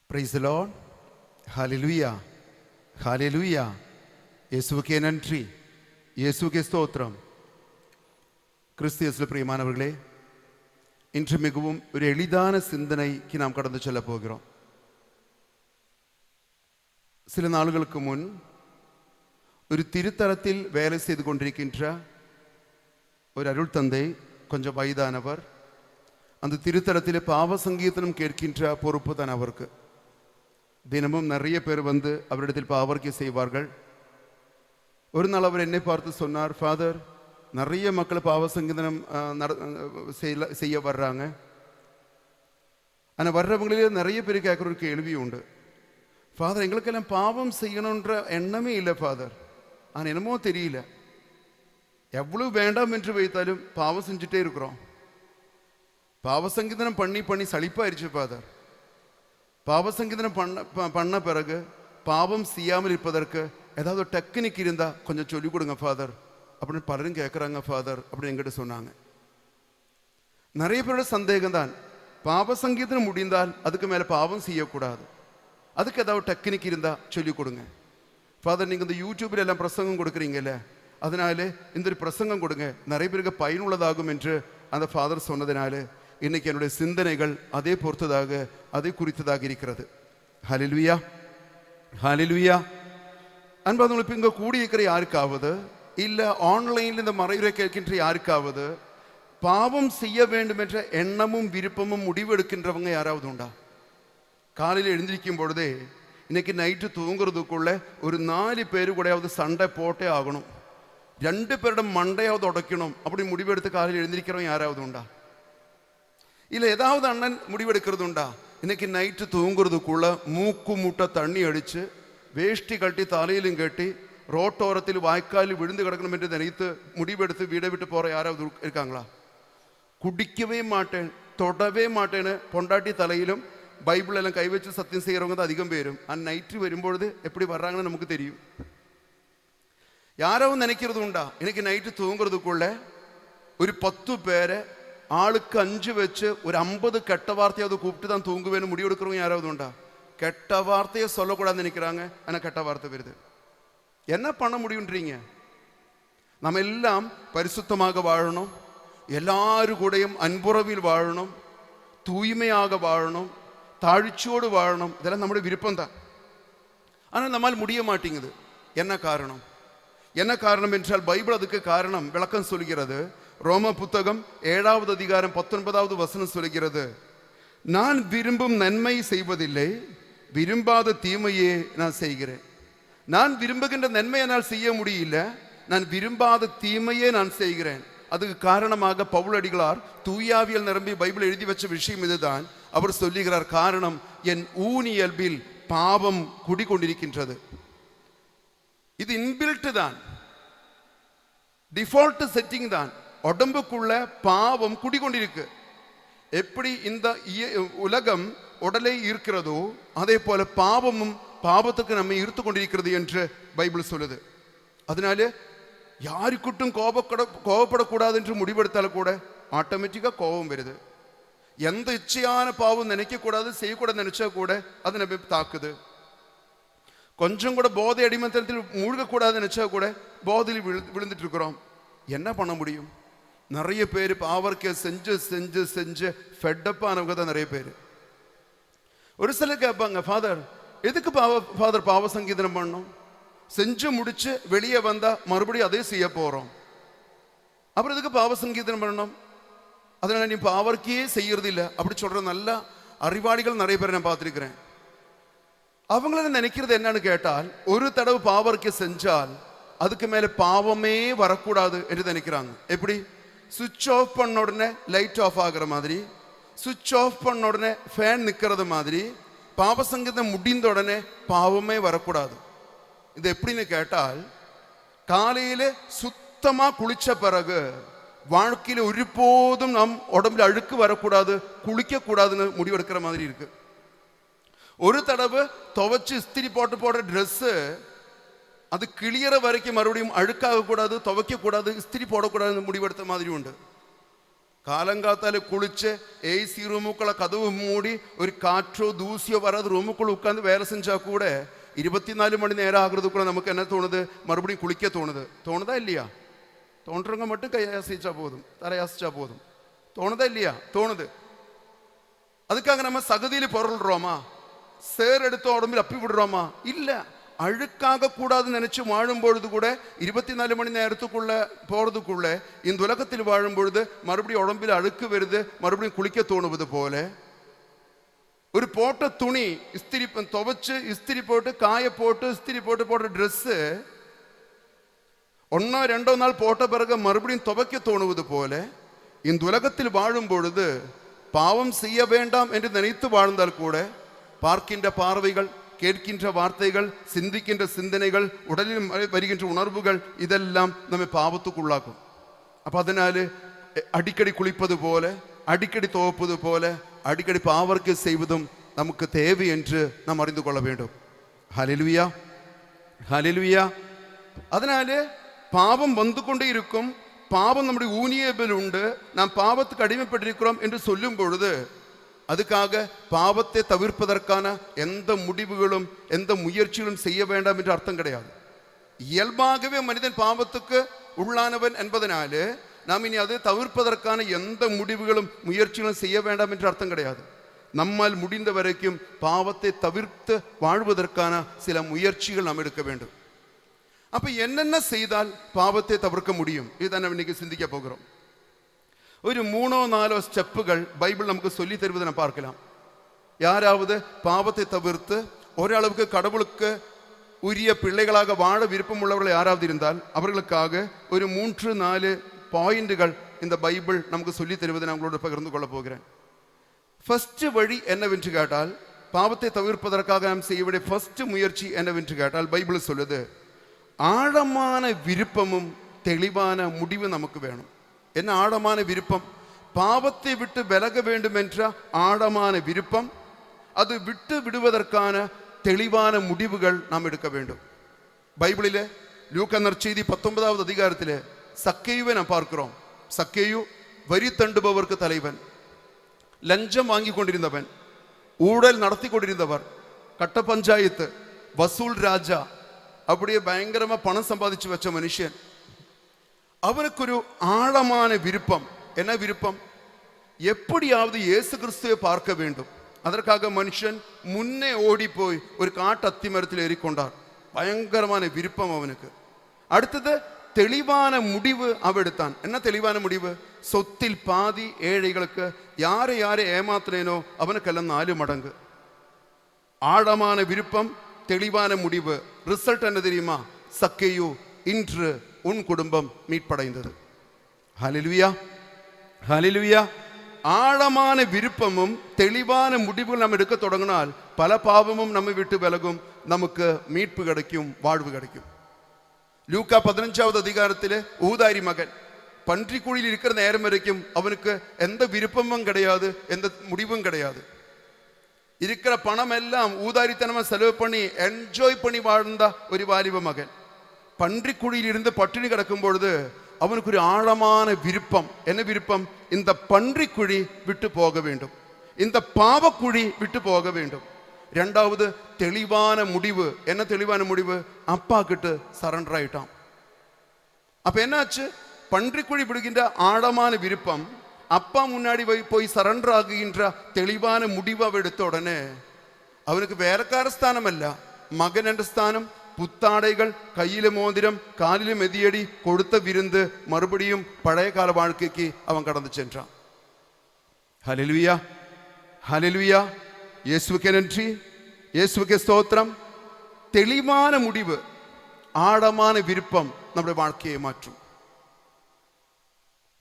Praise the Lord. ஹல்லேலூயா, ஹல்லேலூயா. இயேசுவுக்கே நன்றி, இயேசுவுக்கே ஸ்தோத்திரம். கிறிஸ்து பிரியமானவர்களே, இன்று மிகவும் ஒரு எளிதான சிந்தனைக்கு நாம் கடந்து செல்ல போகிறோம். சில நாளுகளுக்கு முன் ஒரு திருத்தலத்தில் வேலை செய்து கொண்டிருக்கின்ற ஒரு அருள் தந்தை, கொஞ்சம் வயதானவர், அந்த திருத்தலத்தில் பாவ சங்கீதனம் கேட்கின்ற பொறுப்பு தான் அவருக்கு. தினமும் நிறைய பேர் வந்து அவரிடத்தில் பாவர்க்கை செய்வார்கள். ஒரு நாள் அவர் என்னை பார்த்து சொன்னார், ஃபாதர், நிறைய மக்கள் பாவ சங்கீதனம் செய்ய வர்றாங்க. ஆனால் வர்றவங்களிலே நிறைய பேர் கேட்குற ஒரு கேள்வி உண்டு, ஃபாதர், எங்களுக்கெல்லாம் பாவம் செய்யணுன்ற எண்ணமே இல்லை ஃபாதர், ஆனால் என்னமோ தெரியல, எவ்வளவு வேண்டாம் என்று வைத்தாலும் பாவம் செஞ்சுட்டே இருக்கிறோம். பாவ சங்கீதனம் பண்ணி பண்ணி சலிப்பாயிருச்சு ஃபாதர். பாவ சங்கீதனம் பண்ண பிறகு பாவம் செய்யாமல் இருப்பதற்கு ஏதாவது ஒரு டெக்னிக் இருந்தால் கொஞ்சம் சொல்லிக் கொடுங்க ஃபாதர் அப்படின்னு பலரும் கேட்குறாங்க ஃபாதர் அப்படின்னு என்கிட்ட சொன்னாங்க. நிறைய பேரோட சந்தேகம் தான், பாவ சங்கீதனம் முடிந்தால் அதுக்கு மேலே பாவம் செய்யக்கூடாது, அதுக்கு ஏதாவது டெக்னிக் இருந்தால் சொல்லிக் கொடுங்க ஃபாதர். நீங்கள் இந்த யூடியூப்பில் எல்லாம் பிரசங்கம் கொடுக்குறீங்கல்ல, அதனால இந்த ஒரு பிரசங்கம் கொடுங்க, நிறைய பேருக்கு பயனுள்ளதாகும் என்று அந்த ஃபாதர் சொன்னதினால இன்னைக்கு என்னுடைய சிந்தனைகள் அதை பொறுத்ததாக, அதை குறித்ததாக இருக்கிறது. ஹல்லேலூயா, ஹல்லேலூயா. அன்பானவர்களே, இங்கே கூடியிருக்கிற யாருக்காவது, இல்லை ஆன்லைனில் இந்த மறைவுரை கேட்கின்ற யாருக்காவது பாவம் செய்ய வேண்டும் என்ற எண்ணமும் விருப்பமும் முடிவு எடுக்கின்றவங்க யாராவது உண்டா? காலையில் எழுந்திருக்கும் பொழுதே இன்னைக்கு நைட்டு தூங்குறதுக்குள்ள ஒரு 4 பேரு கூடயாவது சண்டை போட்டே ஆகணும், 2 பேரோட மண்டையாவது உடைக்கணும் அப்படி முடிவெடுத்து காலையில் எழுந்திருக்கிறவங்க யாராவது உண்டா? இல்லை ஏதாவது அண்ணன் முடிவெடுக்கிறது உண்டா? இன்னைக்கு நைட்டு தூங்குறதுக்குள்ள மூக்கு மூட்டை தண்ணி அடித்து வேஷ்டி கட்டி தலையிலும் கட்டி ரோட்டோரத்தில் வாய்க்காலில் விழுந்து கிடக்கணும் என்று நினைத்து முடிவெடுத்து வீடை விட்டு போகிற யாராவது இருக்காங்களா? குடிக்கவே மாட்டேன், தொடவே மாட்டேன்னு பொண்டாட்டி தலையிலும் பைபிள் எல்லாம் கை வச்சு சத்தியம் செய்கிறவங்க தான் அதிகம் பேரும். நைட்டு வரும்பொழுது எப்படி வர்றாங்கன்னு நமக்கு தெரியும். யாராவது நினைக்கிறது உண்டா, இன்னைக்கு நைட்டு தூங்குறதுக்குள்ள ஒரு 10 பேரை ஆளுக்கு 5 வச்சு ஒரு 50 கெட்ட வார்த்தையாவது கூப்பிட்டு தான் தூங்குவேன்னு முடிவெடுக்கிறவங்க யாராவது உண்டா? கெட்ட வார்த்தையை சொல்லக்கூடாதுன்னு நினைக்கிறாங்க, ஆனால் கெட்ட வார்த்தை வருது. என்ன பண்ண முடியுன்றீங்க? நம்ம எல்லாம் பரிசுத்தமாக வாழணும், எல்லாரு கூடயும் அன்புறவில் வாழணும், தூய்மையாக வாழணும், தாழ்ச்சியோடு வாழணும், இதெல்லாம் நம்முடைய விருப்பம் தான். ஆனால் நம்மால் முடிய மாட்டேங்குது. என்ன காரணம்? என்ன காரணம் என்றால் பைபிள் அதுக்கு காரணம் விளக்கம் சொல்கிறது. ரோம புத்தகம் 7வது அதிகாரம் 19வது வசனம் சொல்கிறது, நான் விரும்பும் நன்மை செய்வதில்லை, விரும்பாத தீமையே நான் செய்கிறேன். நான் விரும்புகின்ற நன்மை என்னால் செய்ய முடியல, நான் விரும்பாத தீமையே நான் செய்கிறேன். அதுக்கு காரணமாக பவுலடிகளார் தூயாவியல் நிரம்பி பைபிள் எழுதி வச்ச விஷயம் இதுதான். அவர் சொல்லுகிறார், காரணம் என் ஊனியல்பில் பாவம் குடிக்கொண்டிருக்கின்றது. இது இன்பில்ட் தான், டிஃபால்ட் செட்டிங் தான். உடம்புக்குள்ள பாவம் குடிக்கொண்டிருக்கு. எப்படி இந்த உலகம் உடலை இருக்கிறதோ அதே போல பாவமும் பாவத்துக்கு நம்மை ஈர்த்து கொண்டிருக்கிறது என்று பைபிள் சொல்லுது. அதனால யாருக்கிட்டும் கோபப்படக்கூடாது என்று முடிவெடுத்தாலும் கூட ஆட்டோமேட்டிக்கா கோபம் வருது. எந்த இச்சையான பாவம் நினைக்கக்கூடாது, செய்யக்கூடாது நினைச்சா கூட அது நம்ம தாக்குது. கொஞ்சம் கூட போதை அடிமத்தனத்தில் மூழ்கக்கூடாது நினைச்சா கூட போதையில் விழுந்துட்டு இருக்கிறோம். என்ன பண்ண முடியும்? நிறைய பேர் பாவர்க்கை செஞ்சு செஞ்சு செஞ்சு ஃபெட்டப்பானவங்க தான் நிறைய பேர். ஒரு சிலர் கேட்பாங்க, ஃபாதர் எதுக்கு ஃபாதர் பாவ சங்கீதனம் பண்ணணும்? செஞ்சு முடிச்சு வெளியே வந்தா மறுபடியும் அதே செய்ய போறோம், அப்புறம் எதுக்கு பாவ சங்கீதனம் பண்ணணும்? அதனால நீ பாவர்க்கையே செய்யறது இல்லை அப்படி சொல்ற நல்ல அறிவாளிகள் நிறைய பேர் நான் பார்த்துருக்கிறேன். அவங்கள நினைக்கிறது என்னன்னு கேட்டால், ஒரு தடவை பாவர்க்கை செஞ்சால் அதுக்கு மேல பாவமே வரக்கூடாது என்று நினைக்கிறாங்க. எப்படி? சுவிட்ச் ஆஃப் பண்ண உடனே லைட் ஆஃப் ஆகிற மாதிரி, சுவிட்ச் ஆஃப் பண்ண உடனே ஃபேன் நிற்கிறது மாதிரி, பாவ சங்கீதம் முடிந்த உடனே பாவமே வரக்கூடாது. இது எப்படின்னு கேட்டால், காலையில சுத்தமா குளிச்ச பிறகு வாழ்க்கையில ஒருபோதும் நம் உடம்புல அழுக்கு வரக்கூடாது, குளிக்க கூடாதுன்னு முடிவெடுக்கிற மாதிரி இருக்கு. ஒரு தடவை துவைச்சு இஸ்திரி போடுற ட்ரெஸ்ஸு அது கிளியற வரைக்கும் மறுபடியும் அழுக்காக கூடாது, துவைக்க கூடாது, இஸ்திரி போடக்கூடாதுன்னு முடிவெடுத்த மாதிரி உண்டு. காலங்காத்தால குளிச்சு ஏசி ரூமுக்குள்ள கதவு மூடி ஒரு காற்றோ தூசியோ வராது ரூமுக்குள்ள உட்காந்து வேலை செஞ்சா கூட 24 மணி நேரம் ஆகுறதுக்குள்ள நமக்கு என்ன தோணுது? மறுபடியும் குளிக்க தோணுது. தோணுதா இல்லையா? தோன்றவங்க மட்டும் கையசைச்சா போதும், தலையாசிச்சா போதும். தோணுதா இல்லையா? தோணுது. அதுக்காக நம்ம சகதியில் பொருள்றோமா? சேர் எடுத்து உடம்பில் அப்பி விடுறோமா? இல்ல. அழுக்காக கூடாதுன்னு நினைச்சு வாழும் பொழுது கூட 24 மணி நேரத்துக்குள்ள போறதுக்குள்ள இந்த உலகத்தில் வாழும் பொழுது மறுபடியும் உடம்பில் அழுக்கு வருது, மறுபடியும் குளிக்க தோணுவது போல. ஒரு போட்ட துணி இஸ்திரி துவைச்சு இஸ்திரி போட்டு காய போட்டு இஸ்திரி போட்டு போட்ட ட்ரெஸ்ஸு 1-2 நாள் போட்ட பிறகு மறுபடியும் துவைக்க தோணுவது போல இந்த உலகத்தில் வாழும் பொழுது பாவம் செய்ய வேண்டாம் என்று நினைத்து வாழ்ந்தால் கூட பார்க்கின்ற பார்வைகள், கேட்கின்ற வார்த்தைகள், சிந்திக்கின்ற சிந்தனைகள், உடலில் வருகின்ற உணர்வுகள் இதெல்லாம் நம்மை பாவத்துக்குள்ளாக்கும். அப்போ அதனால அடிக்கடி குளிப்பது போல, அடிக்கடி துவைப்பது போல, அடிக்கடி பாவர்க்கு செய்வதும் நமக்கு தேவை என்று நாம் அறிந்து கொள்ள வேண்டும். ஹல்லேலூயா, ஹல்லேலூயா. அதனால பாவம் வந்து கொண்டே இருக்கும். பாவம் நம்முடைய ஊனியபில் உண்டு. நாம் பாவத்துக்கு அடிமைப்பட்டிருக்கிறோம் என்று சொல்லும் பொழுது அதுக்காக பாவத்தை தவிர்ப்பதற்கான எந்த முடிவுகளும் எந்த முயற்சிகளும் செய்ய வேண்டாம் என்று அர்த்தம் கிடையாது. இயல்பாகவே மனிதன் பாவத்துக்கு உள்ளானவன் என்பதனாலே நாம் இனி அதை தவிர்ப்பதற்கான எந்த முடிவுகளும் முயற்சிகளும் செய்ய வேண்டாம் என்று அர்த்தம் கிடையாது. நம்மால் முடிந்த வரைக்கும் பாவத்தை தவிர்த்து வாழ்வதற்கான சில முயற்சிகள் நாம் எடுக்க வேண்டும். அப்ப என்னென்ன செய்தால் பாவத்தை தவிர்க்க முடியும்? இதுதான் நம்ம இன்னைக்கு சிந்திக்க போகிறோம். ஒரு 3-4 ஸ்டெப்புகள் பைபிள் நமக்கு சொல்லி தருவதை நம்ம பார்க்கலாம். யாராவது பாவத்தை தவிர்த்து ஓரளவுக்கு கடவுளுக்கு உரிய பிள்ளைகளாக வாழ விருப்பம் உள்ளவர்கள் யாராவது இருந்தால் அவர்களுக்காக ஒரு 3-4 பாயிண்டுகள் இந்த பைபிள் நமக்கு சொல்லி தருவதை நான் உங்களோட பகிர்ந்து கொள்ள போகிறேன். ஃபர்ஸ்ட் வழி என்னவென்று கேட்டால், பாவத்தை தவிர்ப்பதற்காக நாம் செய்ய வேண்டிய ஃபர்ஸ்ட் முயற்சி என்னவென்று கேட்டால், பைபிள் சொல்லுது ஆழமான விருப்பமும் தெளிவான முடிவு நமக்கு வேணும். என்ன ஆழமான விருப்பம்? பாவத்தை விட்டு விலக வேண்டும் என்ற ஆழமான விருப்பம், அது விட்டு விடுவதற்கான தெளிவான முடிவுகள் நாம் எடுக்க வேண்டும். பைபிளிலே லூக்கா நற்செய்தி 19வது அதிகாரத்திலே சக்கேயுவை நாம் பார்க்கிறோம். சக்கேயு வரி தண்டுபவருக்கு தலைவன், லஞ்சம் வாங்கி கொண்டிருந்தவன், ஊழல் நடத்தி கொண்டிருந்தவர், கட்ட பஞ்சாயத்து, வசூல் ராஜா, அப்படியே பயங்கரமா பணம் சம்பாதிச்சு வச்ச மனுஷன். அவனுக்கு ஒரு ஆழமான விருப்பம். என்ன விருப்பம்? எப்படியாவது இயேசு கிறிஸ்துவை பார்க்க வேண்டும். அதற்காக மனுஷன் முன்னே ஓடி போய் ஒரு காட்டு அத்தி மரத்தில் ஏறிக்கொண்டார். பயங்கரமான விருப்பம் அவனுக்கு. அடுத்தது தெளிவான முடிவு அவன் எடுத்தான். என்ன தெளிவான முடிவு? சொத்தில் பாதி ஏழைகளுக்கு. யாரை ஏமாத்தினேனோ அவனுக்கெல்லாம் 4 மடங்கு. ஆழமான விருப்பம், தெளிவான முடிவு. ரிசல்ட் என்ன தெரியுமா? சக்கேயு, இன்று உன் குடும்பம் மீட்படைந்தது. ஹல்லேலூயா, ஹல்லேலூயா. ஆழமான விருப்பமும் தெளிவான முடிவுகள் நம்ம எடுக்க தொடங்கினால் பல பாவமும் நம்மை விட்டு விலகும், நமக்கு மீட்பு கிடைக்கும், வாழ்வு கிடைக்கும். லூக்கா 15வது அதிகாரத்திலே ஊதாரி மகன் பன்றிக்குழியில் இருக்கிற நேரம் வரைக்கும் அவனுக்கு எந்த விருப்பமும் கிடையாது, எந்த முடிவும் கிடையாது. இருக்கிற பணம் எல்லாம் ஊதாரித்தனமா செலவு பண்ணி என்ஜாய் பண்ணி வாழ்ந்த ஒரு வாலிப மகன் பன்றிக்குழியில் இருந்து பட்டினி கிடக்கும் பொழுது அவனுக்கு ஒரு ஆழமான விருப்பம். என்ன விருப்பம்? இந்த பன்றிக்குழி விட்டு போக வேண்டும், இந்த பாவக்குழி விட்டு போக வேண்டும். 2வது தெளிவான முடிவு. என்ன தெளிவான முடிவு? அப்பா கிட்ட சரண்டர் ஆயிட்டான். அப்ப என்னாச்சு? பன்றிக்குழி விடுகின்ற ஆழமான விருப்பம், அப்பா முன்னாடி போய் சரண்டர் ஆகுகின்ற தெளிவான முடிவு அவ எடுத்த உடனே அவனுக்கு வேறக்கார ஸ்தானம் அல்ல, மகன் என்ற ஸ்தானம், புத்தாடைகள், கையில மோதிரம், காலில மெதியடி, கொடுத்த விருந்து, மறுபடியும் பழைய கால வாழ்க்கைக்கு அவன் கடந்து சென்றான். ஹல்லேலூயா, ஹல்லேலூயா. இயேசுவுக்கே நன்றி, இயேசுவுக்கே ஸ்தோத்திரம். தெளிவான முடிவு, ஆழமான விருப்பம் நம்முடைய வாழ்க்கையை மாற்றும்.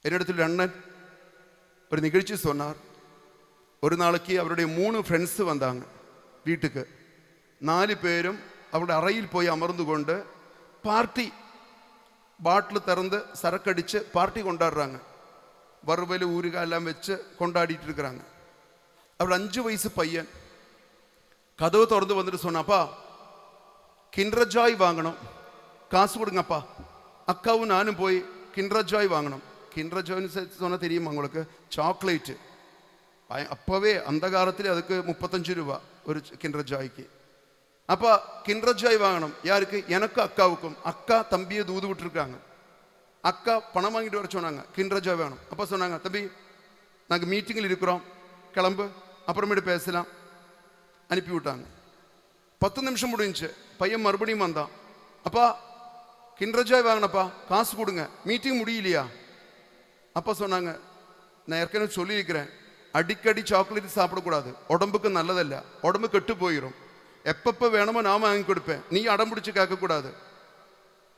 என்னிடத்தில் அண்ணன் ஒரு நிகழ்ச்சி சொன்னார். ஒரு நாளைக்கு அவருடைய 3 ஃப்ரெண்ட்ஸ் வந்தாங்க வீட்டுக்கு. 4 பேரும் அவருடைய அறையில் போய் அமர்ந்து கொண்டு பார்ட்டி, பாட்டில் திறந்து சரக்கடிச்சு பார்ட்டி கொண்டாடுறாங்க. வறுவல் ஊறுகாய் எல்லாம் வச்சு கொண்டாடிட்டு இருக்கிறாங்க. அவர் 5 வயசு பையன் கதவு திறந்து வந்துட்டு சொன்னாப்பா, கிண்டர் ஜாய் வாங்கணும், காசு கொடுங்கப்பா. அக்காவும் நானும் போய் கிண்டர் ஜாய் வாங்கணும். கிண்டர் ஜாய்னு சொன்னால் தெரியுமா உங்களுக்கு? சாக்லேட்டு அப்போவே அந்த காலத்தில் அதுக்கு 35 ரூபா ஒரு கிண்டர் ஜாய்க்கு. அப்போ கிண்டர் ஜாய் வாங்கணும். யாருக்கு? எனக்கு அக்காவுக்கும். அக்கா தம்பியை தூது விட்டுருக்காங்க. அக்கா பணம் வாங்கிட்டு வர சொன்னாங்க, கிண்டர் ஜாய் வேணும். அப்போ சொன்னாங்க, தம்பி நாங்கள் மீட்டிங்கில் இருக்கிறோம், கிளம்பு, அப்புறமேட்டு பேசலாம். அனுப்பி விட்டாங்க. 10 நிமிஷம் முடிஞ்சிச்சு. பையன் மறுபடியும் வந்தான். அப்பா கிண்டர் ஜாய் வாங்கினப்பா, காசு கொடுங்க, மீட்டிங் முடியலையா? அப்பா சொன்னாங்க, நான் ஏற்கனவே சொல்லியிருக்கிறேன், அடிக்கடி சாக்லேட் சாப்பிடக்கூடாது, உடம்புக்கு நல்லதல்ல, உடம்பு கெட்டு போயிடும். எப்பப்போ வேணுமோ நாம வாங்கி கொடுப்பேன், நீ அடம் பிடிச்சி கேட்கக்கூடாது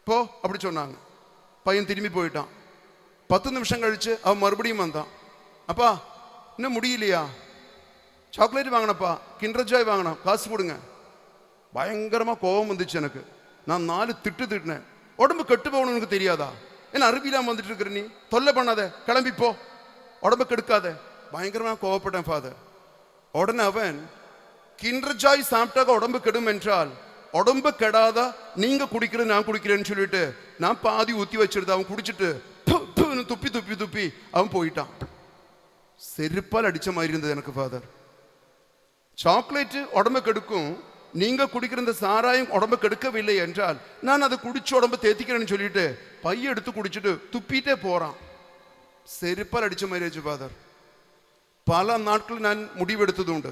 போ அப்படி சொன்னாங்க. பையன் திரும்பி போயிட்டான். 10 நிமிஷம் கழிச்சு அவன் மறுபடியும் வந்தான். அப்பா இன்னும் முடியலையா? சாக்லேட் வாங்கினப்பா, கிண்டர் ஜாய் வாங்கினான், காசு கொடுங்க. பயங்கரமாக கோபம் வந்துச்சு எனக்கு. நான் 4 திட்டினேன். உடம்பு கெட்டு போகணும் எனக்கு தெரியாதா? என்ன அருவிலாம் வந்துட்டு இருக்கிற நீ, தொல்லை பண்ணாத, கிளம்பி போ, உடம்பு கெடுக்காத. பயங்கரமாக கோவப்பட்டேன் ஃபாதர். உடனே அவன், கிண்டர் ஜாய் சாப்பிட்டாக்க உடம்பு கெடும் என்றால் உடம்பு கெடாதா நீங்க குடிக்கிறது நான் குடிக்கிறேன்னு சொல்லிட்டு நான் பாதி ஊத்தி வச்சிருந்தேன். அவன் குடிச்சிட்டு துப்பி துப்பி துப்பி அவன் போயிட்டான். செருப்பால் அடிச்ச மாதிரி இருந்தது எனக்கு ஃபாதர். சாக்லேட்டு உடம்பு கெடுக்கும், நீங்க குடிக்கிற இந்த சாராயம் உடம்பு கெடுக்கவில்லை என்றால் நான் அதை குடிச்சு உடம்பு தேத்திக்கிறேன்னு சொல்லிட்டு பைய எடுத்து குடிச்சிட்டு துப்பிட்டே போறான். செருப்பால் அடிச்ச மாதிரி ஆச்சு ஃபாதர். பல நாட்கள் நான் முடிவெடுத்தது உண்டு,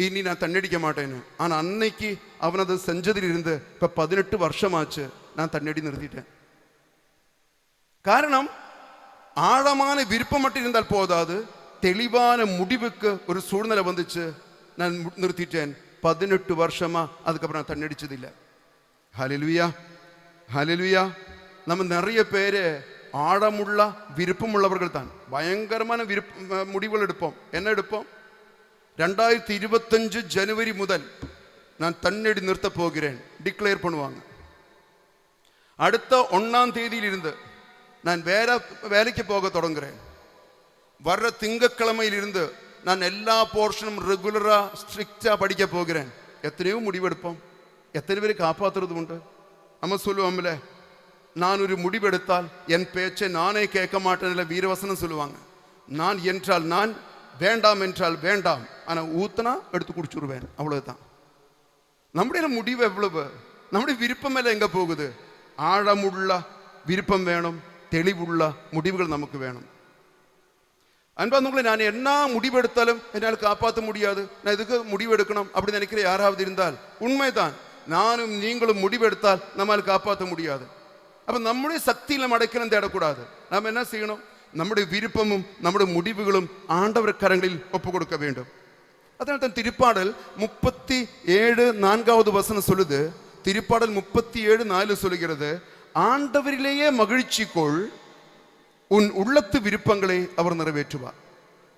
இனி நான் தண்ணடிக்க மாட்டேன்னு. ஆனால் அன்னைக்கு அவன் அதை செஞ்சதில் இருந்து இப்போ 18 வருஷமாச்சு நான் தண்ணடி நிறுத்திட்டேன். காரணம், ஆழமான விருப்பம் மட்டும் இருந்தால் போதாது, தெளிவான முடிவுக்கு ஒரு சூழ்நிலை வந்துச்சு, நான் நிறுத்திட்டேன். 18 வருஷமா அதுக்கப்புறம் நான் தண்ணடிச்சதில்லை. ஹல்லேலூயா, ஹல்லேலூயா. நம்ம நிறைய பேர் ஆழமுள்ள விருப்பமுள்ளவர்கள் தான். பயங்கரமான முடிவுகள் எடுப்போம். என்ன எடுப்போம்? 2025 ஜனவரி முதல் நான் தண்ணடி நிறுத்த போகிறேன் டிக்ளேர் பண்ணுவாங்க. அடுத்த 1ஆம் தேதியில் இருந்து நான் வேலைக்கு போக தொடங்குறேன். வர்ற திங்கட்கிழமையில் இருந்து நான் எல்லா போர்ஷனும் ரெகுலரா ஸ்ட்ரிக்டா படிக்க போகிறேன். எத்தனையோ முடிவெடுப்போம். எத்தனை பேரை காப்பாற்றுறது உண்டு. நம்ம சொல்லுவோம்ல, நான் ஒரு முடிவெடுத்தால் என் பேச்சை நானே கேட்க மாட்டேன் வீரவசனம் சொல்லுவாங்க. நான் என்றால் நான், வேண்டாம் என்றால் வேண்டாம், ஆனால் ஊத்தனா எடுத்து குடிச்சுடுவேன், அவ்வளவுதான். நம்முடைய முடிவு எவ்வளவு, நம்முடைய விருப்பம் எல்லாம் எங்க போகுது? ஆழமுள்ள விருப்பம் வேணும், தெளிவுள்ள முடிவுகள் நமக்கு வேணும். அன்பார்ந்தவங்களே, நான் என்ன முடிவெடுத்தாலும் என்னால் காப்பாற்ற முடியாது, நான் இதுக்கு முடிவெடுக்கணும் அப்படி நினைக்கிற யாராவது இருந்தால் உண்மைதான். நானும் நீங்களும் முடிவெடுத்தால் நம்மால் காப்பாற்ற முடியாது. அப்ப நம்முடைய சக்தியில் நம்ம அடைக்கணும் தேடக்கூடாது. நாம் என்ன செய்யணும்? நம்முடைய விருப்பமும் நம்முடைய முடிவுகளும் ஆண்டவர் கரங்களில் ஒப்பு கொடுக்க வேண்டும். அதனால தான் திருப்பாடல் 37:4 வசனம் சொல்லுது. திருப்பாடல் 37:4 சொல்லுகிறது, ஆண்டவரிலேயே மகிழ்ச்சி கொள், உன் உள்ளத்து விருப்பங்களை அவர் நிறைவேற்றுவார்.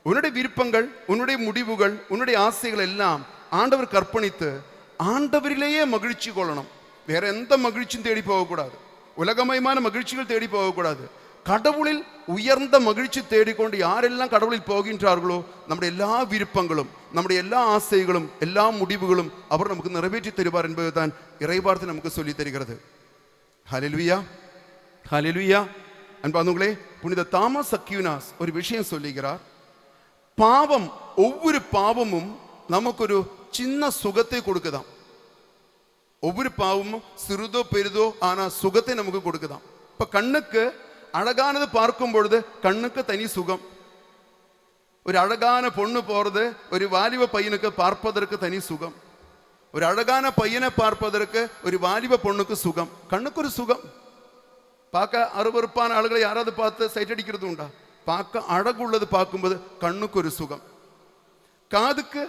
உன்னுடைய விருப்பங்கள், உன்னுடைய முடிவுகள், உன்னுடைய ஆசைகள் எல்லாம் ஆண்டவர் கற்பணித்து ஆண்டவரிலேயே மகிழ்ச்சி கொள்ளணும். வேற எந்த மகிழ்ச்சியும் தேடி போகக்கூடாது. உலகமயமான மகிழ்ச்சிகள் தேடி போகக்கூடாது. கடவுளில் உயர்ந்த மகிழ்ச்சி தேடிக்கொண்டு யாரெல்லாம் கடவுளில் போகின்றார்களோ நம்முடைய எல்லா விருப்பங்களும், நம்முடைய எல்லா ஆசைகளும், எல்லா முடிவுகளும் அவர் நமக்கு நிறைவேற்றி தருவார் என்பதுதான் இறைவார்த்தை நமக்கு சொல்லி தருகிறது. ஹல்லேலூயா, ஹல்லேலூயா. அன்பார்ந்தவர்களே, புனித தாமஸ் அக்யூனாஸ் ஒரு விஷயம் சொல்லுகிறார். பாவம், ஒவ்வொரு பாவமும் நமக்கு ஒரு சின்ன சுகத்தை கொடுக்குதாம். ஒவ்வொரு பாவமும் சிறுதோ பெரிதோ ஆனா சுகத்தை நமக்கு கொடுக்குதாம். இப்ப கண்ணுக்கு அழகானது பார்க்கும் பொழுது கண்ணுக்கு தனி சுகம். ஒரு அழகான பொண்ணு போறது ஒரு வாலிப பையனுக்கு பார்ப்பதற்கு தனி சுகம். ஒரு அழகான பையனை பார்ப்பதற்கு ஒரு வாலிப பொண்ணுக்கு சுகம். கண்ணுக்கு ஒரு சுகம். பார்க்க அருவருப்பான ஆளுகளை யாராவது பார்த்து சைட் அடிக்கிறது உண்டா? பார்க்க அழகுள்ளது பார்க்கும்போது கண்ணுக்கு ஒரு சுகம். காதுக்கு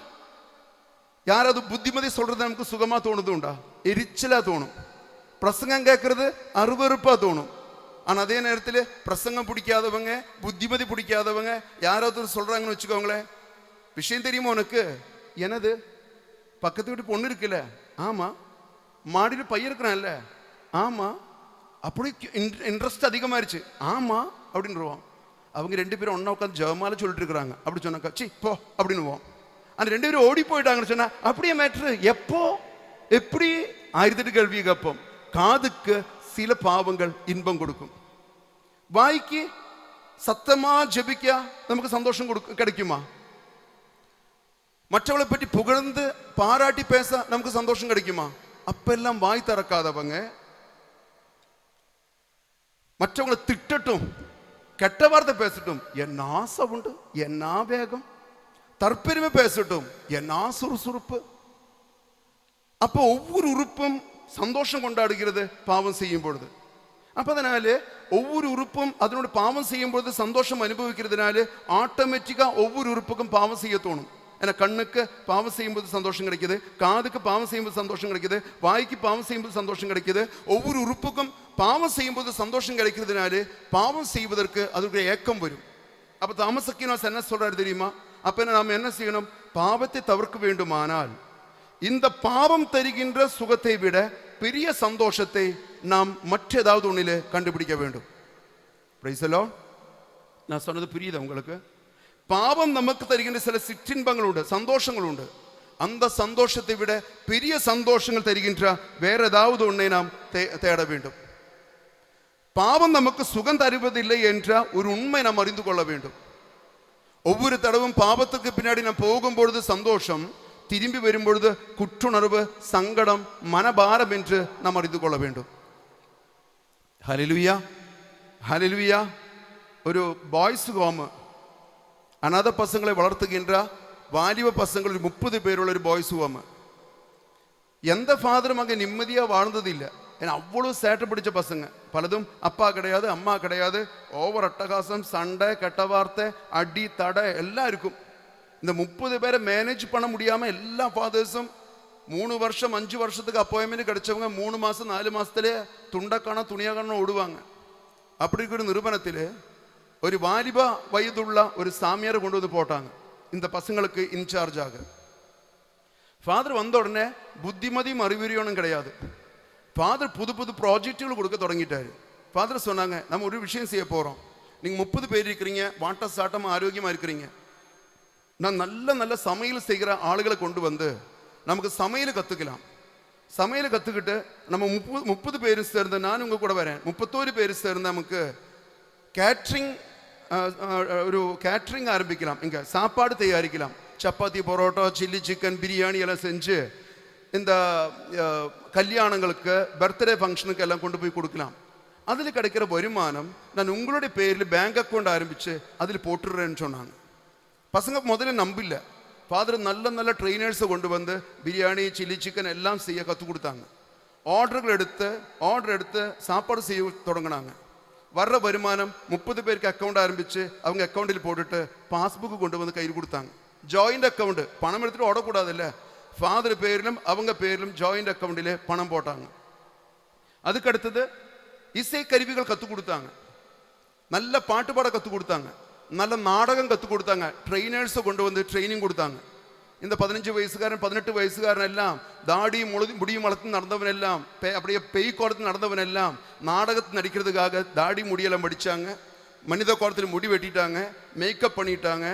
யாராவது புத்திமதி சொல்றது நமக்கு சுகமா தோணுது உண்டா? எரிச்சலா தோணும். பிரசங்கம் கேட்கறது அருவருப்பா தோணும். ஆனா அதே நேரத்தில் பிரசங்கம் பிடிக்காதவங்க, புத்திமதி பிடிக்காதவங்க யாராவது சொல்றாங்கன்னு வச்சுக்கோங்களேன், விஷயம் தெரியுமா உனக்கு? எனது பக்கத்து வீட்டு பொண்ணு இருக்குல்ல, ஆமா. மாடியில் பையன் இருக்கிறான்ல, ஆமா. அப்படி இன்ட்ரெஸ்ட் அதிகமாயிருச்சு, ஆமா அப்படின்னுருவோம். அவங்க 2 பேரும் ஒன்னா உட்காந்து ஜெபமால சொல்லிட்டு இருக்கிறாங்க. அப்படி சொன்னாக்கா சி போ அப்படின்னுவோம். அந்த 2 பேரும் ஓடி போயிட்டாங்கன்னு சொன்னா அப்படியே மேட்ரு. எப்போ எப்படி 1008 கேள்வி கேட்போம். காதுக்கு சில பாவங்கள் இன்பம் கொடுக்கும், வாய்க்கு சத்தமா ஜெபிக்க நமக்கு சந்தோஷம் கிடைக்குமா? மற்றவளை பற்றி புகழ்ந்து பாராட்டி பேச நமக்கு சந்தோஷம் கிடைக்குமா? அப்பெல்லாம் வாய் திறக்காதவங்க மற்றவங்களை திட்டட்டும், கெட்ட வார்த்தை பேசட்டும், என்ன சவுண்டு, என்ன வேகம், தற்பெருமை பேசட்டும், என்ன சுறுசுறுப்பு. அப்போ ஒவ்வொரு உறுப்பும் சந்தோஷம் கொண்டாடுகிறது பாவம் செய்யும் பொழுது. அப்போ அதனால ஒவ்வொரு உறுப்பும் அதனோட பாவம் செய்யும் பொழுது சந்தோஷம் அனுபவிக்கிறதுனால ஆட்டோமேட்டிக்காக ஒவ்வொரு உறுப்புக்கும் பாவம் செய்ய தோணும். ஏன்னா கண்ணுக்கு பாவம் செய்யும்போது சந்தோஷம் கிடைக்குது, காதுக்கு பாவம் செய்யும்போது சந்தோஷம் கிடைக்குது, வாய்க்கு பாவம் செய்யும்போது சந்தோஷம் கிடைக்குது. ஒவ்வொரு உறுப்புக்கும் பாவம் செய்யும்போது சந்தோஷம் கிடைக்கிறதுனால பாவம் செய்வதற்கு அதற்கு ஏக்கம் வரும். அப்போ தாமஸ் அக்வினாஸ் என்ன சொல்றாரு தெரியுமா? அப்போ நாம் என்ன செய்யணும்? பாவத்தை தவிர்க்க வேண்டுமானால் இந்த பாவம் தருகின்ற சுகத்தை விட பெரிய சந்தோஷத்தை நாம் மற்ற ஏதாவது ஒன்றிலே கண்டுபிடிக்க வேண்டும். Praise the Lord. நான் சொன்னது புரியுதா உங்களுக்கு? பாவம் நமக்கு தருகின்ற சில சிற்றின்பங்கள் உண்டு, சந்தோஷங்கள் உண்டு. அந்த சந்தோஷத்தை விட பெரிய சந்தோஷங்கள் தருகின்ற வேற ஏதாவது ஒன்றை நாம் தேட வேண்டும். பாவம் நமக்கு சுகம் தருவதில்லை என்ற ஒரு உண்மை நாம் அறிந்து கொள்ள வேண்டும். ஒவ்வொரு தடவும் பாவத்துக்கு பின்னாடி நாம் போகும்பொழுது சந்தோஷம், திரும்பி வரும்பொழுது குற்றுணர்வு, சங்கடம், மனபாரம் என்று நாம் அறிந்து கொள்ள வேண்டும். ஹல்லேலூயா, ஹல்லேலூயா. ஒரு பாய்ஸ் ஹோம், அநாத பசங்களை வளர்த்துகின்ற வாலிப பசங்கள் 30 பேருள்ள ஒரு பாய்ஸ் ஹோம். எந்த ஃபாதரும் அங்கே நிம்மதியாக வாழ்ந்தது இல்லை. ஏன்னா அவ்வளோ சேட்டை பிடிச்ச பசங்க. பலதும் அப்பா கிடையாது, அம்மா கிடையாது, ஓவர் அட்டகாசம், சண்டை, கெட்ட வார்த்தை, அடி தடை எல்லாம் இருக்கும். இந்த 30 பேரை மேனேஜ் பண்ண முடியாமல் எல்லா ஃபாதர்ஸும் 3 வருஷம் 5 வருஷத்துக்கு அப்பாயின்மெண்ட் கிடைச்சவங்க 3 மாதம் 4 மாதத்துலேயே துண்டக்கான துணியாக்கான ஓடுவாங்க. அப்படி ஒரு நிறுவனத்தில் ஒரு வாலிப வயதுள்ள ஒரு சாமியாரை கொண்டு வந்து போட்டாங்க இந்த பசங்களுக்கு இன்சார்ஜாக. ஃபாதர் வந்த உடனே புத்திமதியும் அறிவுரையும் கிடையாது. ஃபாதர் புது புது ப்ராஜெக்டுகள் கொடுக்க தொடங்கிட்டாரு. ஃபாதர் சொன்னாங்க, நம்ம ஒரு விஷயம் செய்ய போகிறோம். நீங்கள் 30 பேர் இருக்கிறீங்க, வாட்ட சாட்டமாக ஆரோக்கியமாக இருக்கிறீங்க. நான் நல்ல நல்ல சமையல் செய்கிற ஆளுகளை கொண்டு வந்து நமக்கு சமையலை கற்றுக்கலாம். சமையலை கற்றுக்கிட்டு நம்ம 30 பேர் சேர்ந்து, நான் உங்கள் கூட வரேன், 31 பேர் சேர்ந்து நமக்கு கேட்ரிங் ஒரு கேட்ரிங் ஆரம்பிக்கலாம். இங்கே சாப்பாடு தயாரிக்கலாம். சப்பாத்தி, பரோட்டா, சில்லி சிக்கன், பிரியாணி எல்லாம் செஞ்சு இந்த கல்யாணங்களுக்கு, பர்த்டே ஃபங்க்ஷனுக்கு எல்லாம் கொண்டு போய் கொடுக்கலாம். அதில் கிடைக்கிற வருமானம் நான் உங்களுடைய பேரில் பேங்க் அக்கௌண்ட் ஆரம்பித்து அதில் போட்டுடுறேன்னு சொன்னாங்க. பசங்க முதல்ல நம்பில்லை. ஃபாதர் நல்ல நல்ல ட்ரெயினர்ஸை கொண்டு வந்து பிரியாணி, சில்லி சிக்கன் எல்லாம் செய்ய கற்றுக் கொடுத்தாங்க. ஆர்டர் எடுத்து சாப்பாடு செய்ய தொடங்கினாங்க. வர்ற வருமானம் 30 பேருக்கு அக்கௌண்ட் ஆரம்பித்து அவங்க அக்கௌண்ட்டில் போட்டுட்டு பாஸ்புக்கு கொண்டு வந்து கையில் கொடுத்தாங்க. ஜாயிண்ட் அக்கௌண்ட், பணம் எடுத்துகிட்டு ஓடக்கூடாதுல்ல. ஃபாதர் பேரிலும் அவங்க பேரிலும் ஜாயிண்ட் அக்கௌண்ட்டில் பணம் போட்டாங்க. அதுக்கு அடுத்தது இசை கருவிகள் கற்றுக் கொடுத்தாங்க, நல்ல பாட்டு பாட கற்றுக் கொடுத்தாங்க, நல்ல நாடகம் கற்றுக் கொடுத்தாங்க. ட்ரெயினர்ஸை கொண்டு வந்து ட்ரைனிங் கொடுத்தாங்க. இந்த 15 வயசுக்காரன் 18 வயசுக்காரன் எல்லாம் தாடி முடியும் வளர்த்து நடந்தவனெல்லாம், அப்படியே பெய் கோலத்தில் நடந்தவனெல்லாம் நாடகத்தில் நடிக்கிறதுக்காக தாடி முடியெல்லாம் படித்தாங்க. மனித கோலத்தில் முடி வெட்டிட்டாங்க, மேக்கப் பண்ணிட்டாங்க.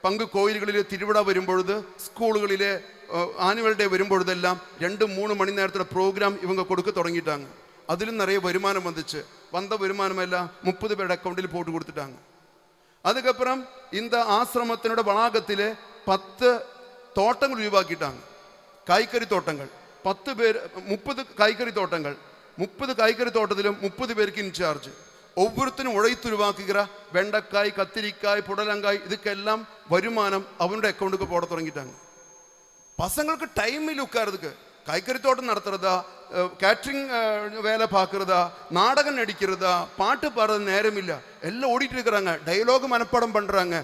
பங்கு கோயில்களிலே திருவிழா வரும்பொழுது, ஸ்கூலுகளிலே ஆனுவல் டே வரும்பொழுதெல்லாம் 2-3 மணி நேரத்தில் ப்ரோக்ராம் இவங்க கொடுக்க தொடங்கிட்டாங்க. அதிலும் நிறைய வருமானம் வந்துச்சு. வந்த வருமானம் எல்லாம் 30 பேர் அக்கௌண்ட்டில் போட்டு கொடுத்துட்டாங்க. அதுக்கப்புறம் இந்த ஆசிரமத்தினோட வளாகத்தில் 10 தோட்டங்கள் உருவாக்கிட்டாங்க. காய்கறி தோட்டங்கள் 30 காய்கறி தோட்டங்கள். 30 காய்கறி தோட்டத்திலும் 30 பேருக்கு இன்சார்ஜ். ஒவ்வொருத்தரும் உழைத்து உருவாக்குகிற வெண்டைக்காய், கத்திரிக்காய், புடலங்காய் இதுக்கெல்லாம் வருமானம் அவனுடைய அக்கௌண்ட்டுக்கு போட தொடங்கிட்டாங்க. பசங்களுக்கு டைமில் உட்கார்றதுக்கு காய்கறி தோட்டம் நடத்துறதா, கேட்ரிங் வேலை பார்க்குறதா, நாடகம் நடிக்கிறதா, பாட்டு பாடுறது நேரம் இல்லை. எல்லாம் ஓடிட்டு இருக்கிறாங்க. டயலாக் மனப்பாடம் பண்ணுறாங்க,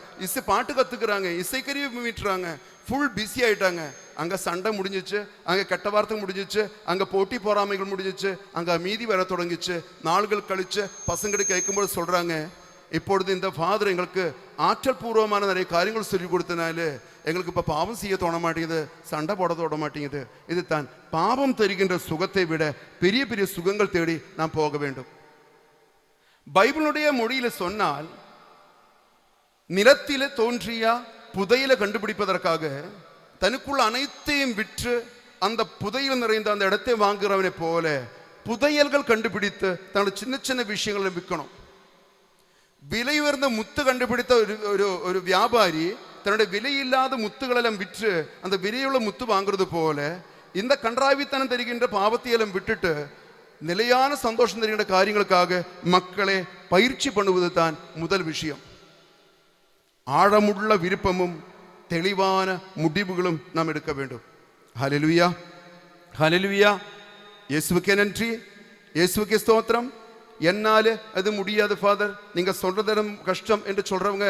பாட்டு கற்றுக்குறாங்க, இசைக்கருவி மீட்டுறாங்க. ஃபுல் பிஸி ஆகிட்டாங்க. அங்கே சண்டை முடிஞ்சிச்சு, அங்கே கெட்ட வார்த்தை முடிஞ்சிச்சு, அங்கே போட்டி பொறாமைகள் முடிஞ்சிச்சு, அங்கே மீதி வர தொடங்கிச்சு. நாள்கள் கழிச்சு பசங்களுக்கு கேட்கும்போது சொல்கிறாங்க, இப்பொழுது இந்த ஃபாதர் எங்களுக்கு ஆற்றல் பூர்வமான நிறைய காரியங்கள் சொல்லி கொடுத்தனால எங்களுக்கு இப்போ பாவம் செய்ய தோண மாட்டேங்குது, சண்டை போட தோட மாட்டேங்குது. இது தான் பாவம் தருகின்ற சுகத்தை விட பெரிய பெரிய சுகங்கள் தேடி நாம் போக வேண்டும். பைபிளுடைய மொழியில் சொன்னால், நிலத்திலே தோன்றிய புதையில கண்டுபிடிப்பதற்காக தனக்குள்ள அனைத்தையும் விற்று அந்த புதையில் நிறைந்த அந்த இடத்தை வாங்குறவனை போல புதையல்கள் கண்டுபிடித்து தன்னோட சின்ன சின்ன விஷயங்களை விற்கணும். വിലയുയർന്ന മുത്ത് കണ്ടുപിടിത്ത ഒരു വ്യാപാരി தன்னுடைய விலையில்லாத முத்துகளெல்லாம் விற்று அந்த விலையுள்ள முத்து வாங்குறது போல இந்த கன்றாவித்தனம் தருகின்ற பாவத்தையெல்லாம் விட்டுட்டு நிலையான சந்தோஷம் தருகின்ற காரியங்களுக்காக மக்களை பயிற்சி பண்ணுவது தான் முதல் விஷயம். ஆழமுள்ள விருப்பமும் தெளிவான முடிவுகளும் நாம் எடுக்க வேண்டும். ஹல்லேலூயா, ஹல்லேலூயா. இயேசுவுக்கே நன்றி, இயேசுவுக்கே ஸ்தோத்திரம். என்னால அது முடியாது ஃபாதர், நீங்க சொல்றதும் கஷ்டம் என்று சொல்றவங்க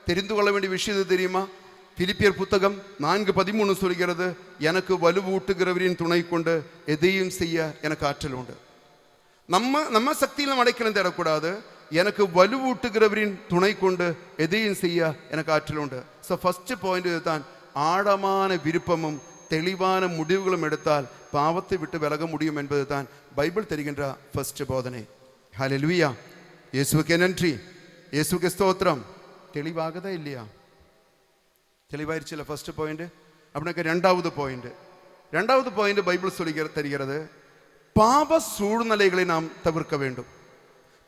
தெரிந்து கொள்ள வேண்டிய விஷயம் தெரியுமா? பிலிப்பியர் புத்தகம் 4:13 சொல்கிறது, எனக்கு வலுவூட்டுகிறவரின் துணை கொண்டு எதையும் செய்ய எனக்கு ஆற்றல் உண்டு. நம்ம சக்தியிலும் அடைக்கலம் தேடக்கூடாது, எனக்கு வலுவூட்டுகிறவரின் துணை கொண்டு எதையும் செய்ய எனக்கு ஆற்றல் உண்டு. ஸோ ஃபர்ஸ்ட் பாயிண்ட் இதுதான், ஆழமான விருப்பமும் தெளிவான முடிவுகளும் எடுத்தால் பாவத்தை விட்டு விலக முடியும் என்பது தான் பைபிள் தருகின்ற ஃபர்ஸ்ட் போதனை. ஹல்லேலூயா, இயேசுவுக்கே நன்றி, இயேசுவுக்கே ஸ்தோத்திரம். தெளிவாகதா இல்லையா? தெளிவாயிருச்சுல ஃபர்ஸ்ட் பாயிண்ட். அப்படின்னாக்க ரெண்டாவது பாயிண்ட் பைபிள் சொல்லி தருகிறது, பாவ சூழ்நிலைகளை நாம் தவிர்க்க வேண்டும்.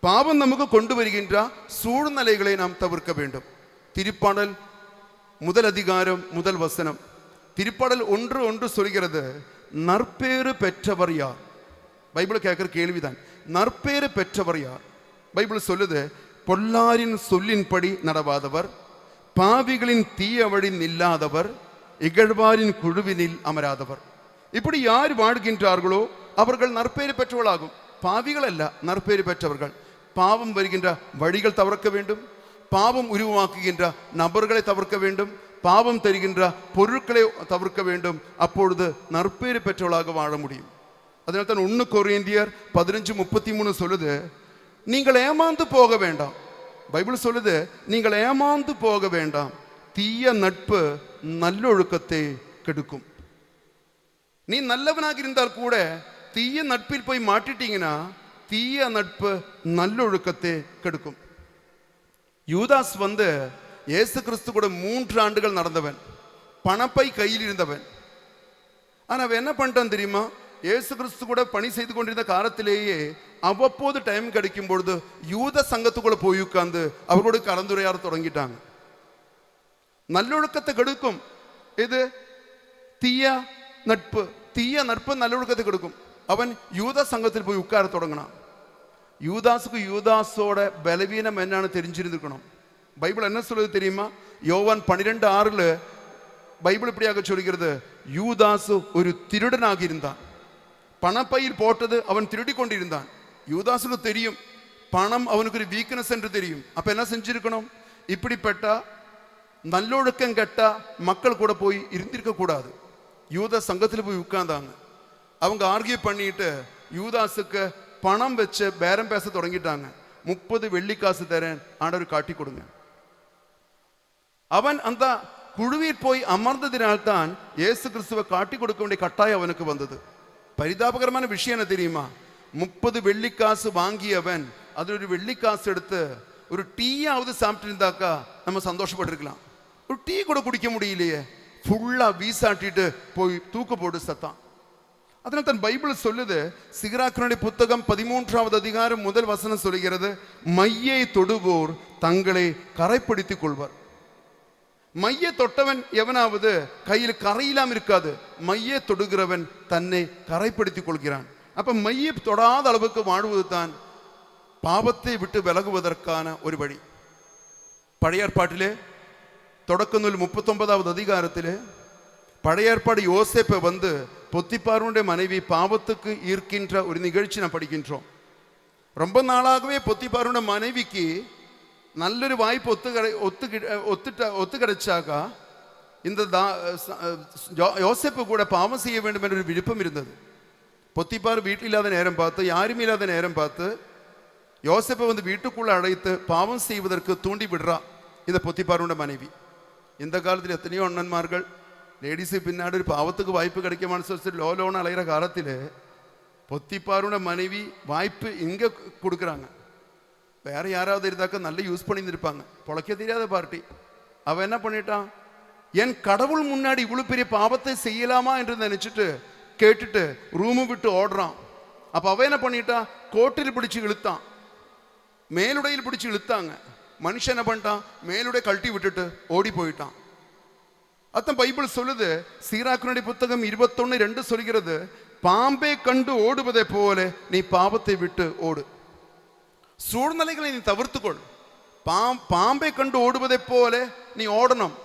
பாவம் நமக்கு கொண்டு வருகின்ற சூழ்நிலைகளை நாம் தவிர்க்க வேண்டும். திருப்பாடல் 1 அதிகாரம் 1 வசனம், திருப்பாடல் 1:1 சொல்கிறது, நற்பேறு பெற்றவர் யார்? பைபிள் கேட்கிற கேள்விதான், நற்பேறு பெற்றவர் யார்? பைபிள் சொல்லுது, பொல்லாரின் சொல்லின்படி நடவாதவர், பாவிகளின் தீய வழி நில்லாதவர், இகழ்வாரின் குழுவினில் அமராதவர். இப்படி யார் வாழ்கின்றார்களோ அவர்கள் நற்பேறு பெற்றவர்களாகும். பாவிகள் அல்ல, நற்பேறு பெற்றவர்கள். பாவம் வருகின்ற வழிகள் தவிர்க்க வேண்டும், பாவம் உருவாக்குகின்ற நபர்களை தவிர்க்க வேண்டும், பாவம் தருகின்ற பொருட்களை தவிர்க்க வேண்டும். அப்பொழுது நற்பேறு பெற்றவர்களாக வாழ முடியும். அதனால தான் 1 கொரிந்தியர் 15:33 சொல்லுது, நீங்கள் ஏமாந்து போக வேண்டாம். பைபிள் சொல்லுது, நீங்கள் ஏமாந்து போக வேண்டாம், தீய நட்பு நல்லொழுக்கத்தை கெடுக்கும். நீ நல்லவனாக இருந்தால் கூட தீய நட்பில் போய் மாட்டிட்டீங்கன்னா தீய நட்பு நல்லொழுக்கத்தை கெடுக்கும். யூதாஸ் இயேசு கிறிஸ்து கூட 3 ஆண்டுகள் நடந்தவன், பணப்பை கையில் இருந்தவன். ஆனா அவன் என்ன பண்ணிட்டான் தெரியுமா? இயேசு கிறிஸ்து கூட பணி செய்து கொண்டிருந்த காலத்திலேயே அவ்வப்போது டைம் கிடைக்கும் பொழுது யூத சங்கத்துக்குள்ள போய் உட்கார்ந்து அவர்களோடு கலந்துரையாட தொடங்கிட்டாங்க. நல்லொழுக்கத்தை கெடுக்கும். இது தீய நட்பு நல்லொழுக்கத்தை கெடுக்கும். அவன் யூத சங்கத்தில் போய் உட்கார தொடங்கினான். யூதாஸுக்கு யூதாஸோட பலவீனம் என்னன்னு தெரிஞ்சிருந்துக்கணும். பைபிள் என்ன சொல்லுது தெரியுமா? யோவான் 12:6 பைபிள் இப்படியாக சொல்கிறது, யூதாசு ஒரு திருடனாக இருந்தான். பணப்பையில் போட்டது அவன் திருடி கொண்டிருந்தான். யூதாசுக்கு தெரியும் பணம் அவனுக்கு ஒரு வீக்னஸ் என்று தெரியும். அப்ப என்ன செஞ்சிருக்கணும்? இப்படிப்பட்ட நல்லொழுக்கம் கெட்ட மக்கள் கூட போய் இருந்திருக்க கூடாது. யூத சங்கத்தில் போய் உட்கார்ந்தாங்க. அவங்க ஆர்கியூ பண்ணிட்டு யூதாசுக்கு பணம் வச்சு பேரம் பேச தொடங்கிட்டாங்க. 30 வெள்ளிக்காசு தரேன், ஆண்டவர் காட்டி கொடுங்க. அவன் அந்த குழுவில் போய் அமர்ந்ததினால்தான் இயேசு கிறிஸ்துவை காட்டி கொடுக்க வேண்டிய கட்டாயம் அவனுக்கு வந்தது. பரிதாபகரமான விஷயம் என்ன தெரியுமா? 30 வெள்ளிக்காசு வாங்கியவன் அதில் ஒரு வெள்ளிக்காசு எடுத்து ஒரு டீயாவது சாப்பிட்டு இருந்தாக்கா நம்ம சந்தோஷப்பட்டிருக்கலாம். ஒரு டீ கூட குடிக்க முடியலையே, ஃபுல்லா வீசாட்டிட்டு போய் தூக்கு போட்டு சத்தான். அதனால தான் பைபிள் சொல்லுது, சிகராக்கினுடைய புத்தகம் 13வது அதிகாரம் 1 வசனம் சொல்லுகிறது, மையை தொடுவோர் தங்களை கரைப்படுத்திக் கொள்வார். மைய தொட்டவன் எவனாவது கையில் கரையிலாம் இருக்காது, மைய தொடுகிறவன் தன்னை கரைப்படுத்திக் கொள்கிறான். அப்ப மைய தொடாத அளவுக்கு வாழ்வது தான் பாவத்தை விட்டு விலகுவதற்கான ஒரு வழி. பழைய ஏற்பாட்டிலே தொடக்க நூல் 39வது அதிகாரத்திலே பழைய ஏற்பாடு யோசேப்பை பொத்திபாருடைய மனைவி பாவத்துக்கு ஈர்க்கின்ற ஒரு நிகழ்ச்சி நாம் படிக்கின்றோம். ரொம்ப நாளாகவே பொத்திபாருடைய மனைவிக்கு நல்லொரு வாய்ப்பு ஒத்து கிடைச்சாக்கா இந்த யோசேப்பு கூட பாவம் செய்ய வேண்டும் என்ற ஒரு விருப்பம் இருந்தது. பொத்திபார் வீட்டில் இல்லாத நேரம் பார்த்து, யாருமே இல்லாத நேரம் பார்த்து யோசேப்பை வீட்டுக்குள்ள அழைத்து பாவம் செய்வதற்கு தூண்டி விடுறா இந்த பொத்திபாருடைய மனைவி. இந்த காலத்தில் எத்தனையோ அண்ணன்மார்கள் லேடிஸு பின்னாடி ஒரு பாவத்துக்கு வாய்ப்பு கிடைக்குமான்னு சொல்லி லோன் அலைகிற காலத்தில் பொத்திபாருடைய மனைவி வாய்ப்பு இங்கே கொடுக்குறாங்க. வேற யாராவது இருந்தாக்க நல்லா யூஸ் பண்ணியிருப்பாங்க. பொழைக்க தெரியாத பார்ட்டி. அவன் என்ன பண்ணிட்டான்? என் கடவுள் முன்னாடி இவ்வளவு பெரிய பாவத்தை செய்யலாமா என்று நினைச்சிட்டு கேட்டுட்டு ரூமு விட்டு ஓடுறான். அப்ப அவன் என்ன பண்ணிட்டான்? கோட்டில் பிடிச்சு இழுத்தான், மேலுடையில் பிடிச்சு இழுத்தாங்க. மனுஷன் என்ன பண்ணிட்டான்? மேலுடைய கழட்டி விட்டுட்டு ஓடி போயிட்டான். அதான் பைபிள் சொல்லுது, சீராக்கினுடைய புத்தகம் 21:2 சொல்கிறது, பாம்பை கண்டு ஓடுவதை போல நீ பாவத்தை விட்டு ஓடு. சூழ்நிலைகளை நீ தவிர்த்துக்கொள். பாம்பை கண்டு ஓடுவதை போல நீ ஓடணும்,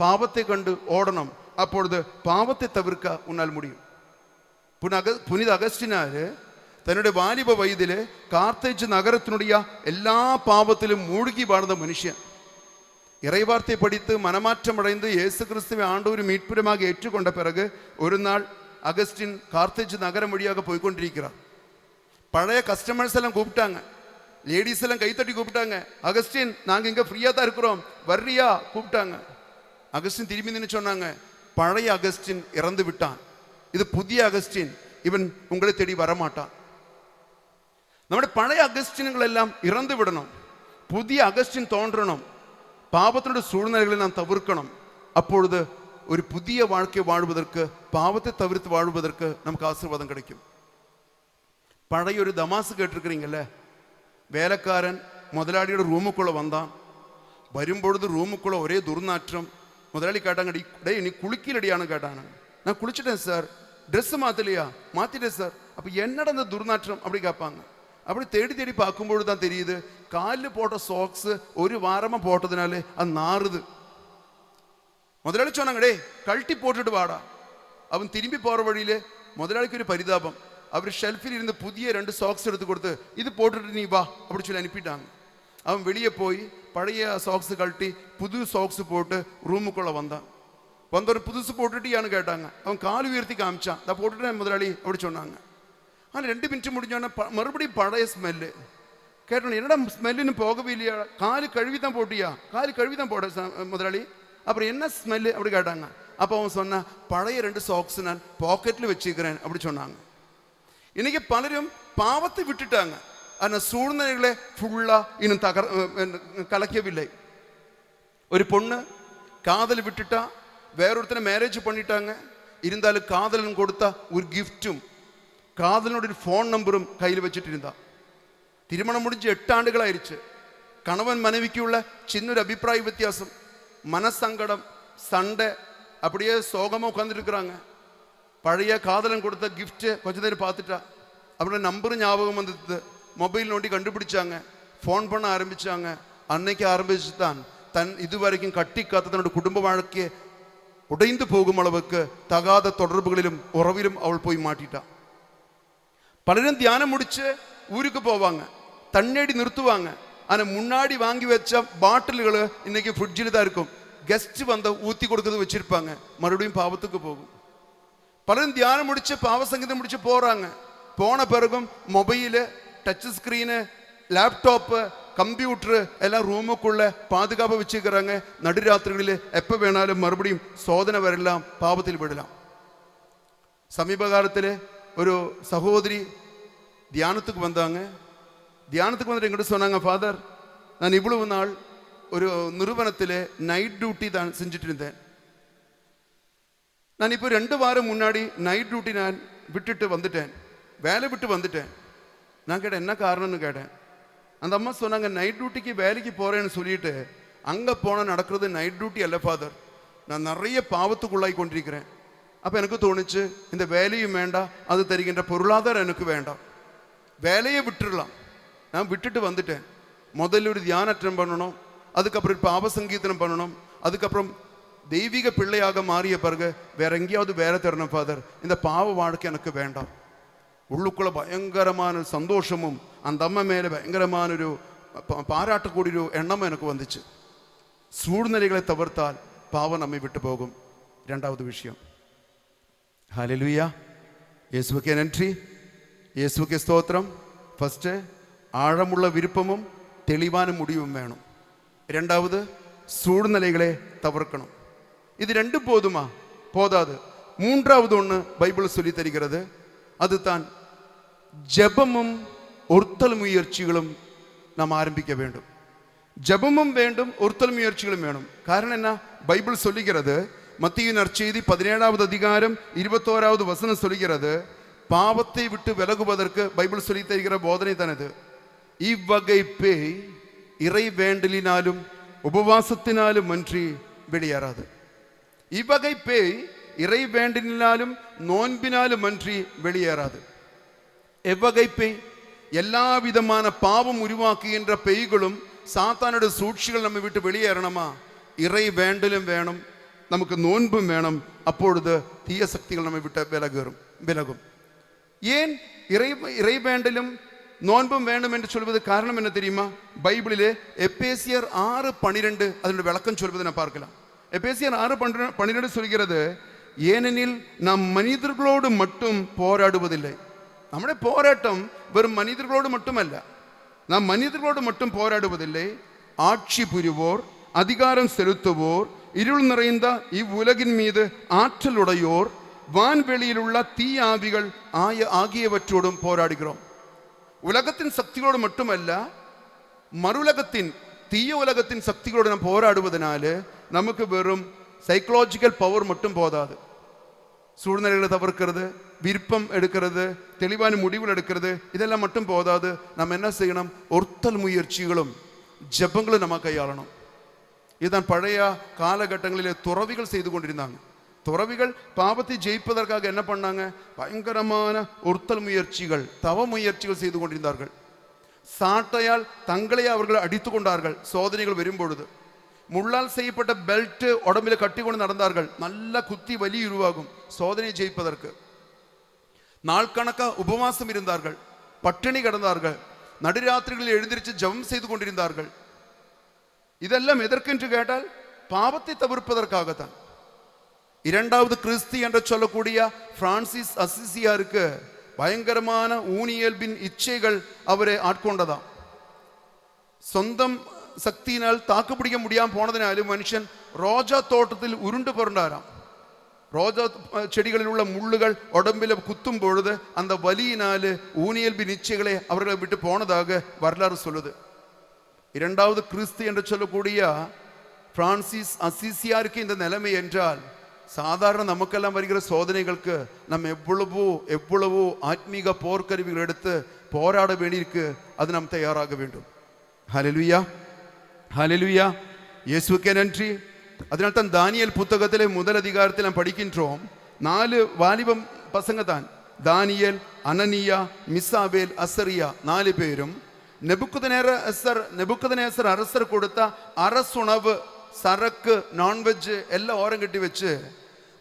பாவத்தை கண்டு ஓடணும். அப்பொழுது பாவத்தை தவிர்க்க உன்னால் முடியும். புனித அகஸ்டினாரு தன்னுடைய வாலிப வயதிலே கார்த்தேஜ் நகரத்தினுடைய எல்லா பாவத்திலும் மூழ்கி வாழ்ந்த மனுஷன். இறைவார்த்தை படித்து மனமாற்றம் அடைந்து இயேசு கிறிஸ்துவை ஆண்டவர் மீட்புரமாக ஏற்றுக்கொண்ட பிறகு ஒரு நாள் அகஸ்டின் கார்த்தேஜ் நகரம் வழியாக போய்கொண்டிருக்கிறார். பழைய கஸ்டமர்ஸ் எல்லாம் கூப்பிட்டாங்க, லேடிஸ் எல்லாம் கைத்தட்டி கூப்பிட்டாங்க, அகஸ்டின் நாங்கள் இங்கே ஃப்ரீயாக தான் இருக்கிறோம், வர்றியா கூப்பிட்டாங்க. அகஸ்டின் திரும்பி நின்று சொன்னாங்க, பழைய அகஸ்டின் இறந்து விட்டான், இது புதிய அகஸ்டின், இவன் உங்களை தேடி வரமாட்டான். നമ്മുടെ പഴയ അഗസ്റ്റിനുകളെല്ലാം ഇറന്നു വിടണം, പുതിയ അഗസ്റ്റിൻ തോന്നണം. പാപത്തിനുടെ സൂழ்நிலைகளை നാം തവിർക്കണം. அப்பொழுது ஒரு புதிய வாழ்க்கை வாழ்வதற்கு, பாவத்தை தவிர்த்து வாழ்வதற்கு நமக்கு ஆசீர்வாதம் கிடைக்கும். பழைய ஒரு தமாசு கேட்டிருக்கிறீங்கல்ல, வேலைக்காரன் முதலாளியோட ரூமுக்குள்ள வந்தான். வரும்பொழுது ரூமுக்குள்ள ஒரே துர்நாற்றம். முதலாளி கேட்டாங்க, டேய் நீ குளிக்கலடியான்னு கேட்டாங்க. நான் குளிச்சுட்டேன் சார். ட்ரெஸ் மாத்தலையா? மாத்திட்டேன் சார். அப்போ என்னடா அந்த துர்நாற்றம் அப்படி கேட்பாங்க. அப்படி தேடி தேடி பார்க்கும்பொழுது தான் தெரியுது, காலில் போட்ட சாக்ஸ் ஒரு வாரமாக போட்டதுனால அது நாறுது. முதலாளி சொன்னாங்க, டே கழட்டி போட்டுட்டு வாடா. அவன் திரும்பி போகிற வழியிலே முதலாளிக்கு ஒரு பரிதாபம். அவர் ஷெல்ஃபில் இருந்து புதிய 2 சாக்ஸ் எடுத்து கொடுத்து, இது போட்டுட்டு நீ வா அப்படி சொல்லி அனுப்பிட்டாங்க. அவன் வெளியே போய் பழைய சாக்ஸ் கழட்டி புது சாக்ஸ் போட்டு ரூமுக்குள்ளே வந்தான். வந்தவர் புதுசு போட்டுட்டியான்னு கேட்டாங்க. அவன் கால் உயர்த்தி காமிச்சான், அதை போட்டுட்டு முதலாளி அப்படி சொன்னாங்க. ஆனால் 2 மினிட் முடிஞ்சோன்னா மறுபடியும் பழைய ஸ்மெல்லு. கேட்டோம், என்னடா ஸ்மெல்லுன்னு போகவே இல்லையா? காலு கழுவி தான் போட்டியா? காலு கழுவி தான் போட முதலாளி. அப்புறம் என்ன ஸ்மெல்லு அப்படி கேட்டாங்க. அப்போ அவன் சொன்னான், பழைய 2 சாக்ஸ் நான் பாக்கெட்டில் வச்சுக்கிறேன் அப்படி சொன்னாங்க. இன்னைக்கு பலரும் பாவத்தை விட்டுட்டாங்க, ஆனால் சூழ்நிலைகளை ஃபுல்லாக இன்னும் கலக்கவில்லை. ஒரு பொண்ணு காதல் விட்டுட்டா, வேறொருத்தனை மேரேஜ் பண்ணிட்டாங்க. இருந்தாலும் காதலன் கொடுத்தா ஒரு கிஃப்റ്റുம் காதலனுடைய ஃபோன் நம்பரும் கையில் வச்சுட்டு இருந்தா. திருமணம் முடிஞ்சு 8 ஆண்டுகள் ஆயிடுச்சு. கணவன் மனைவிக்குள்ள சின்னொரு அபிப்பிராய வித்தியாசம், மனசங்கடம், சண்டை, அப்படியே சோகமாக உட்காந்துட்டு இருக்கிறாங்க. பழைய காதலன் கொடுத்த கிஃப்ட் கொஞ்ச நேரம் பார்த்துட்டா, அவரோட நம்பரும் ஞாபகம் வந்தது. மொபைல் நோண்டி கண்டுபிடிச்சாங்க, ஃபோன் பண்ண ஆரம்பிச்சாங்க. அன்னைக்கு ஆரம்பிச்சு தான் தன் இதுவரைக்கும் கட்டி காத்த தன்னோட குடும்ப வாழ்க்கையை உடைந்து போகும் அளவுக்கு தகாத தொடர்புகளிலும் உறவிலும் அவள் போய் மாட்டிட்டா. பலரும் தியானம் முடிச்சு ஊருக்கு போவாங்க, தண்ணடி நிறுத்துவாங்க. ஆனால் முன்னாடி வாங்கி வச்ச பாட்டில்கள் இன்னைக்கு ஃப்ரிட்ஜில் தான் இருக்கும். கெஸ்ட் வந்த ஊற்றி கொடுக்கறது வச்சிருப்பாங்க, மறுபடியும் பாவத்துக்கு போகும். பலரும் தியானம் முடிச்சு பாவ சங்கீதம் முடிச்சு போறாங்க. போன பிறகும் mobile, touch screen, laptop, computer எல்லாம் ரூமுக்குள்ள பாதுகாப்பாக வச்சுக்கிறாங்க. நடுராத்திரிகளில் எப்போ வேணாலும் மறுபடியும் சோதனை வரலாம், பாவத்தில் விடலாம். சமீப காலத்தில் ஒரு சகோதரி தியானத்துக்கு வந்தாங்க. தியானத்துக்கு வந்துட்டு எங்கிட்ட சொன்னாங்க, ஃபாதர் நான் இவ்வளவு நாள் ஒரு நிறுவனத்தில் நைட் டியூட்டி தான் செஞ்சுட்டு இருந்தேன். நான் இப்போ 2 வாரம் முன்னாடி நைட் டியூட்டி நான் விட்டுட்டு வந்துட்டேன், வேலை விட்டு வந்துட்டேன். நான் கேட்டேன், என்ன காரணம்னு கேட்டேன். அந்த அம்மா சொன்னாங்க, நைட் டியூட்டிக்கு வேலைக்கு போகிறேன்னு சொல்லிட்டு அங்கே போனால் நடக்கிறது நைட் டியூட்டி அல்ல ஃபாதர், நான் நிறைய பாவத்துக்குள்ளாய் கொண்டிருக்கிறேன். அப்போ எனக்கு தோணுச்சு, இந்த வேலையும் வேண்டாம், அது தருகின்ற பொருளாதாரம் எனக்கு வேண்டாம், வேலையை விட்டுடலாம். நான் விட்டுட்டு வந்துட்டேன். முதல்ல ஒரு தியானற்றம் பண்ணணும், அதுக்கப்புறம் பாவ சங்கீதனம் பண்ணணும், அதுக்கப்புறம் தெய்வீக பிள்ளையாக மாறிய பிறகு வேற எங்கேயாவது வேலை தரணும் ஃபாதர், இந்த பாவ வாழ்க்கை எனக்கு வேண்டாம். உள்ளுக்குள்ள பயங்கரமான சந்தோஷமும் அந்த அம்மா மேலே பயங்கரமான ஒரு பாராட்டக்கூடிய ஒரு எண்ணமும் எனக்கு வந்துச்சு. சூழ்நிலைகளை தவிர்த்தால் பாவம் நம்மை விட்டு போகும். 2வது விஷயம், ஹல்லேலூயா, இயேசுவுக்கே நன்றி, இயேசுவுக்கே ஸ்தோத்திரம். ஃபர்ஸ்ட் ஆழமுள்ள விருப்பமும் தெளிவான முடிவும் வேணும். 2வது சூழ்நிலைகளை தவிர்க்கணும். இது 2 போதுமா? போதாது. 3வது ஒன்று பைபிள் சொல்லி தருகிறது, அதுதான் ஜெபமும் ஒருத்தல் முயற்சிகளும் நாம் ஆரம்பிக்க வேண்டும். ஜெபமும் வேண்டும், ஒருத்தல் முயற்சிகளும் வேணும். காரணம் என்ன? பைபிள் சொல்லுகிறது, மத்தேயு நற்செய்தி 17வது அதிகாரம் 21வது வசனம் சொல்லுகிறது, பாவத்தை விட்டு விலகுவதற்கு பைபிள் சொல்லி தருகிற போதனை தானது. இவ்வகை பேய் இறை வேண்டலினாலும் உபவாசத்தினாலும் அன்றி வெளியேறாது. இவ்வகை பேய் இறை வேண்டலினாலும் நோன்பினாலும் அன்றி வெளியேறாது. எவ்வகை பேய்? எல்லா விதமான பாவம் உருவாக்குகின்ற பேய்களும் சாத்தானுடைய சூழ்ச்சிகள் நம்ம விட்டு வெளியேறணுமா? இறை வேண்டலும் வேணும், நமக்கு நோன்பும் வேணும். அப்பொழுது தீய சக்திகள் நம்ம விட்டு விலகும். ஏன் இறை வேண்டலும் நோன்பும் வேண்டும் என்று சொல்வது காரணம் என்ன தெரியுமா? பைபிளிலே எபேசியர் 6:12 அதனுடைய விளக்கம் சொல்வதை நான் பார்க்கலாம். எபேசியர் 6:12 சொல்கிறது, ஏனெனில் நாம் மனிதர்களோடு மட்டும் போராடுவதில்லை. நம்முடைய போராட்டம் வெறும் மனிதர்களோடு மட்டுமல்ல. நாம் மனிதர்களோடு மட்டும் போராடுவதில்லை, ஆட்சி புரிவோர், அதிகாரம் செலுத்துவோர், இருள் நிறைந்த இவ்வுலகின் மீது ஆற்றல் உடையோர், வான்வெளியில் உள்ள தீய ஆவிகள் ஆகியவற்றோடும் போராடுகிறோம். உலகத்தின் சக்திகளோடு மட்டுமல்ல, மறுலகத்தின் தீய உலகத்தின் சக்திகளோடு நாம் போராடுவதனால நமக்கு வெறும் சைக்கலாஜிக்கல் பவர் மட்டும் போதாது. சூழ்நிலைகளை தவிர்க்கிறது, விருப்பம் எடுக்கிறது, தெளிவான முடிவுகள் எடுக்கிறது, இதெல்லாம் மட்டும் போதாது. நம்ம என்ன செய்யணும்? ஒருத்தல் முயற்சிகளும் ஜெபங்களும் நம்ம கையாளணும். இதுதான் பழைய காலகட்டங்களிலே துறவிகள் செய்து கொண்டிருந்தாங்க. துறவிகள் பாவத்தை ஜெயிப்பதற்காக என்ன பண்ணாங்க? பயங்கரமான ஒருத்தல் முயற்சிகள், தவ முயற்சிகள் செய்து கொண்டிருந்தார்கள். சாட்டையால் தங்களை அவர்கள் அடித்து கொண்டார்கள். சோதனைகள் வரும்பொழுது முள்ளால் செய்யப்பட்ட பெல்ட் உடம்பில கட்டி கொண்டு நடந்தார்கள். நல்ல குத்தி வலி உருவாகும் சோதனையை ஜெயிப்பதற்கு. நாள் கணக்கா உபவாசம் இருந்தார்கள், பட்டினி கிடந்தார்கள், நடுராத்திரிகளில் எழுந்திருச்சு ஜெபம் செய்து கொண்டிருந்தார்கள். இதெல்லாம் எதற்கென்று கேட்டால் பாவத்தை தவிர்ப்பதற்காகத்தான். இரண்டாவது கிறிஸ்து என்று சொல்லக்கூடிய பிரான்சிஸ் அசிசியாருக்கு பயங்கரமான ஊனியல்பின் இச்சைகள் அவரை ஆட்கொண்டதாம். சொந்தம் சக்தியினால் தாக்குப்பிடிக்க முடியாம போனதினாலும் மனுஷன் ரோஜா தோட்டத்தில் உருண்டு புரண்டாராம். ரோஜா செடிகளில் உள்ள முள்ளுகள் உடம்பில் குத்தும் பொழுது அந்த வலியினால ஊனியல்பின் இச்சைகளை அவர்களை விட்டு போனதாக வரலாறு சொல்லுது. இரண்டாவது கிறிஸ்து என்று சொல்லக்கூடிய பிரான்சிஸ் அசிசியாருக்கு இந்த நிலைமை என்றால், சாதாரண நமக்கெல்லாம் வருகிற சோதனைகளுக்கு நம்ம எவ்வளவோ ஆத்மீக போர்க்கருவிகள் எடுத்து போராட வேண்டியிருக்கு. அது நாம் தயாராக வேண்டும். ஹல்லேலூயா, ஹல்லேலூயா, இயேசுவுக்கே நன்றி. அதனால்தான் தானியேல் புத்தகத்திலே முதல் அதிகாரத்தில் நாம் படிக்கின்றோம். 4 வாலிபம் பசங்க தான், தானியேல், அனனியா, மிசாவேல், அசரியா 4 பேரும் நெபுக்கத்நேசர் அரசர் கொடுத்த அரசுணவு, சரக்கு, நான்வெஜ் எல்லாம் ஓரம் கட்டி வச்சு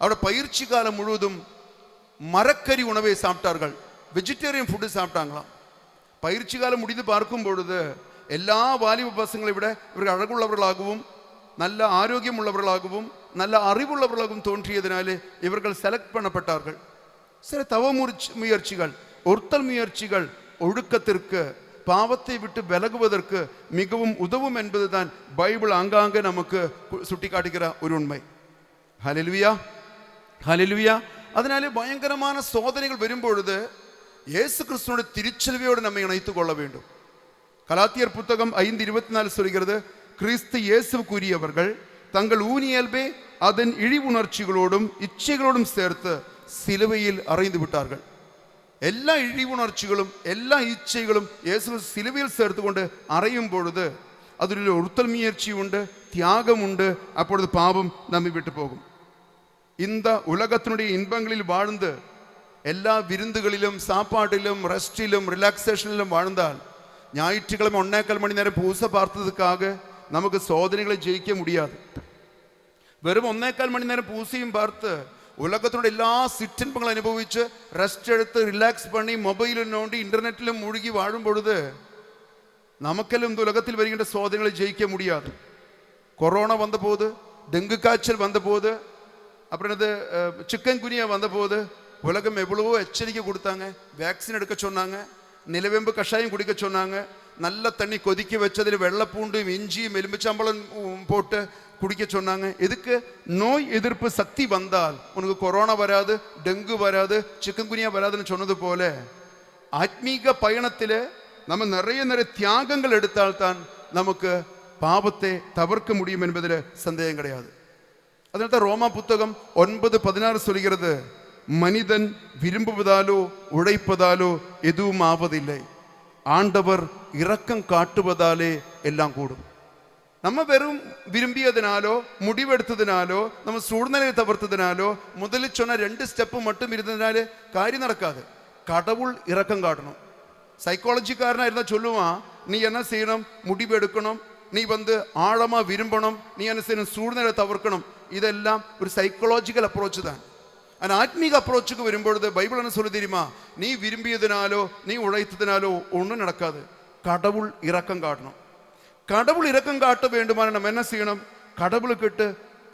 அவரோட பயிற்சி காலம் முழுவதும் மரக்கறி உணவை சாப்பிட்டார்கள். Vegetarian food சாப்பிட்டாங்களாம். பயிற்சி காலம் முடிந்து பார்க்கும் பொழுது எல்லா வாலிப பசங்களை விட இவர்கள் அழகுள்ளவர்களாகவும் நல்ல ஆரோக்கியம் உள்ளவர்களாகவும் நல்ல அறிவுள்ளவர்களாகவும் தோன்றியதினாலே இவர்கள் செலக்ட் பண்ணப்பட்டார்கள். சில தவ முயற்சிகள், ஒருத்தல் முயற்சிகள் ஒழுக்கத்திற்கு, பாவத்தை விட்டு விலகுவதற்கு மிகவும் உதவும் என்பதுதான் பைபிள் ஆங்காங்கே நமக்கு சுட்டி காட்டுகிற ஒரு உண்மை. ஹல்லேலூயா, ஹல்லேலூயா. அதனாலே பயங்கரமான சோதனைகள் வரும்பொழுது இயேசு கிறிஸ்துவோட திருச்செல்வியோடு நம்மை இணைத்துக் கொள்ள வேண்டும். கலாத்தியர் புத்தகம் 5:24 சொல்கிறது, கிறிஸ்து இயேசுவுக்குரியவர்கள் தங்கள் ஊனியல்பே அதன் இழிவுணர்ச்சிகளோடும் இச்சைகளோடும் சேர்த்து சிலுவையில் அறைந்து விட்டார்கள். எல்லா இழிவுணர்ச்சிகளும் எல்லா இச்சைகளும் இயேசு சிலுவையில் சேர்த்து கொண்டு அறையும் பொழுது அதில் ஒருத்தல் முயற்சி உண்டு, தியாகம் உண்டு. அப்பொழுது பாவம் நம்மை விட்டு போகும். இந்த உலகத்தினுடைய இன்பங்களில் வாழ்ந்து எல்லா விருந்துகளிலும் சாப்பாட்டிலும் ரெஸ்டிலும் ரிலாக்ஸேஷனிலும் வாழ்ந்தால் ஞாயிற்றுக்கிழமை 1.25 மணி நேரம் பூசை பார்த்ததுக்காக நமக்கு சோதனைகளை ஜெயிக்க முடியாது. வெறும் 1.25 மணி நேரம் பூசையும் பார்த்து உலகத்தினுடைய எல்லா சிற்றின்பங்களை அனுபவிச்சு ரெஸ்ட் எடுத்து ரிலாக்ஸ் பண்ணி மொபைலில் நோண்டி இன்டர்நெட்டிலும் மூழ்கி வாழும் பொழுது நமக்கெல்லாம் இந்த உலகத்தில் வருகின்ற சோதனைகளை ஜெயிக்க முடியாது. கொரோனா வந்த போது, டெங்கு காய்ச்சல் வந்த போது, அப்புறம் சிக்கன் குனியா வந்த போது உலகம் எவ்வளவோ எச்சரிக்கை கொடுத்தாங்க. வேக்சின் எடுக்க சொன்னாங்க, நிலவேம்பு கஷாயம் குடிக்க சொன்னாங்க, நல்ல தண்ணி கொதிக்க வச்சதில் வெள்ளைப்பூண்டும் இஞ்சியும் எலுமிச்சம்பழம் போட்டு குடிக்க சொன்னாங்க. எதுக்கு? நோய் எதிர்ப்பு சக்தி வந்தால் உனக்கு கொரோனா வராது, டெங்கு வராது, சிக்கன் குனியா வராதுன்னு சொன்னது போல ஆத்மீக பயணத்தில் நம்ம நிறைய தியாகங்கள் எடுத்தால்தான் நமக்கு பாவத்தை தவிர்க்க முடியும் என்பதில் சந்தேகம் கிடையாது. அதனால தான் ரோமா புத்தகம் 9:16 சொல்கிறது, மனிதன் விரும்புவதாலோ உழைப்பதாலோ எதுவும் ஆவதில்லை, ஆண்டவர் இரக்கம் காட்டுவதாலே எல்லாம் கூடும். நம்ம வெறும் விரும்பியதினாலோ முடிவெடுத்ததினாலோ நம்ம சூழ்நிலையை தவிர்த்ததினாலோ முதலில் சொன்ன 2 ஸ்டெப்பு மட்டும் இருந்ததினாலே காரியம் நடக்காது. கடவுள் இரக்கம் காட்டணும். சைக்காலஜிக்காரனா இருந்தால் சொல்லுவான், நீ என்ன செய்யணும், முடிவெடுக்கணும், நீ ஆழமா விரும்பணும், நீ என்ன செய்யணும், சூழ்நிலை தவிர்க்கணும். இதெல்லாம் ஒரு சைக்காலஜிக்கல் அப்ரோச் தான். ஆனால் ஆத்மீக அப்ரோச்சுக்கு வரும்பொழுது பைபிள் என்ன சொல்லி தெரியுமா, நீ விரும்பியதினாலோ நீ உழைத்ததினாலோ ஒன்றும் நடக்காது. கடவுள் இரக்கம் காட்டணும். கடவுள் இரக்கம் காட்ட வேண்டுமான நம்ம என்ன செய்யணும், கடவுளுக்கிட்டு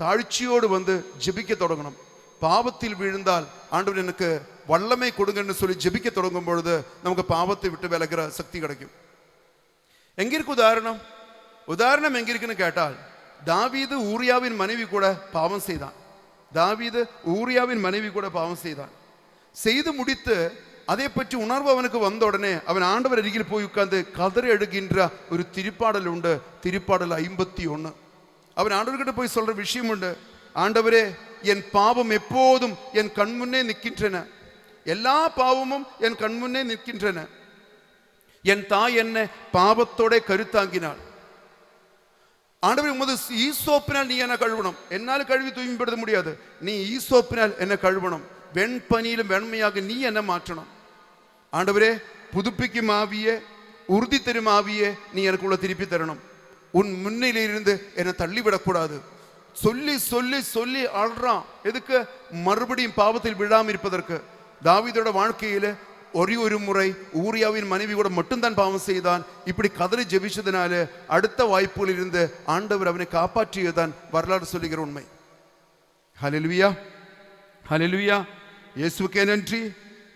தாழ்ச்சியோடு ஜெபிக்க தொடங்கணும். பாவத்தில் விழுந்தால் ஆண்டவர் எனக்கு வல்லமை கொடுங்கன்னு சொல்லி ஜெபிக்க தொடங்கும் பொழுது நமக்கு பாவத்தை விட்டு விலகிற சக்தி கிடைக்கும். எங்க இருக்கு உதாரணம் எங்க இருக்குன்னு கேட்டால், தாவீது ஊரியாவின் மனைவி கூட பாவம் செய்தான். தாவீது ஊரியாவின் மனைவி கூட பாவம் செய்தான். செய்து முடித்து அதை பற்றி உணர்வு அவனுக்கு வந்த உடனே அவன் ஆண்டவர் அருகில் போய் உட்கார்ந்து கதறி எழுகின்ற ஒரு திருப்பாடல் உண்டு. திருப்பாடல் 51. அவன் ஆண்டவர்கிட்ட போய் சொல்ற விஷயம் உண்டு. ஆண்டவரே, என் பாவம் எப்போதும் என் கண்முன்னே நிற்கின்றன, எல்லா பாவமும் என் கண்முன்னே நிற்கின்றன. என் தாய் என்னை பாவத்தோட கருத்தாங்கினாள். ஆண்டவர், உமது ஈசோப்பினால் நீ என்ன கழுவணும். என்னால் கழுவி தூய்மைப்படுத்த முடியாது, நீ ஈசோப்பினால் என்ன கழுவணும். வெண்பனியிலும் வெண்மையாக நீ என்ன மாற்றணும். ஆண்டவரே, புதுப்பிக்கும் ஆவியே, உறுதி தரும் ஆவியே, நீ எனக்குள்ள திருப்பி தரணும். உன் முன்னிலிருந்து என்னை தள்ளிவிடக்கூடாது. சொல்லி சொல்லி சொல்லி அழுறான். எதுக்கு? மறுபடியும் பாவத்தில் விழாமல் இருப்பதற்கு. தாவீதோட வாழ்க்கையில ஒரு முறை ஊரியாவின் மனைவி கூட மட்டும்தான் பாவம் செய்தான். இப்படி கதறி ஜெபிச்சதுனால அடுத்த வாய்ப்புகளில் இருந்து ஆண்டவர் அவனை காப்பாற்றியதான் வரலாறு சொல்லுகிற உண்மை. ஹல்லேலூயா, ஹல்லேலூயா. இயேசுவுக்கே நன்றி,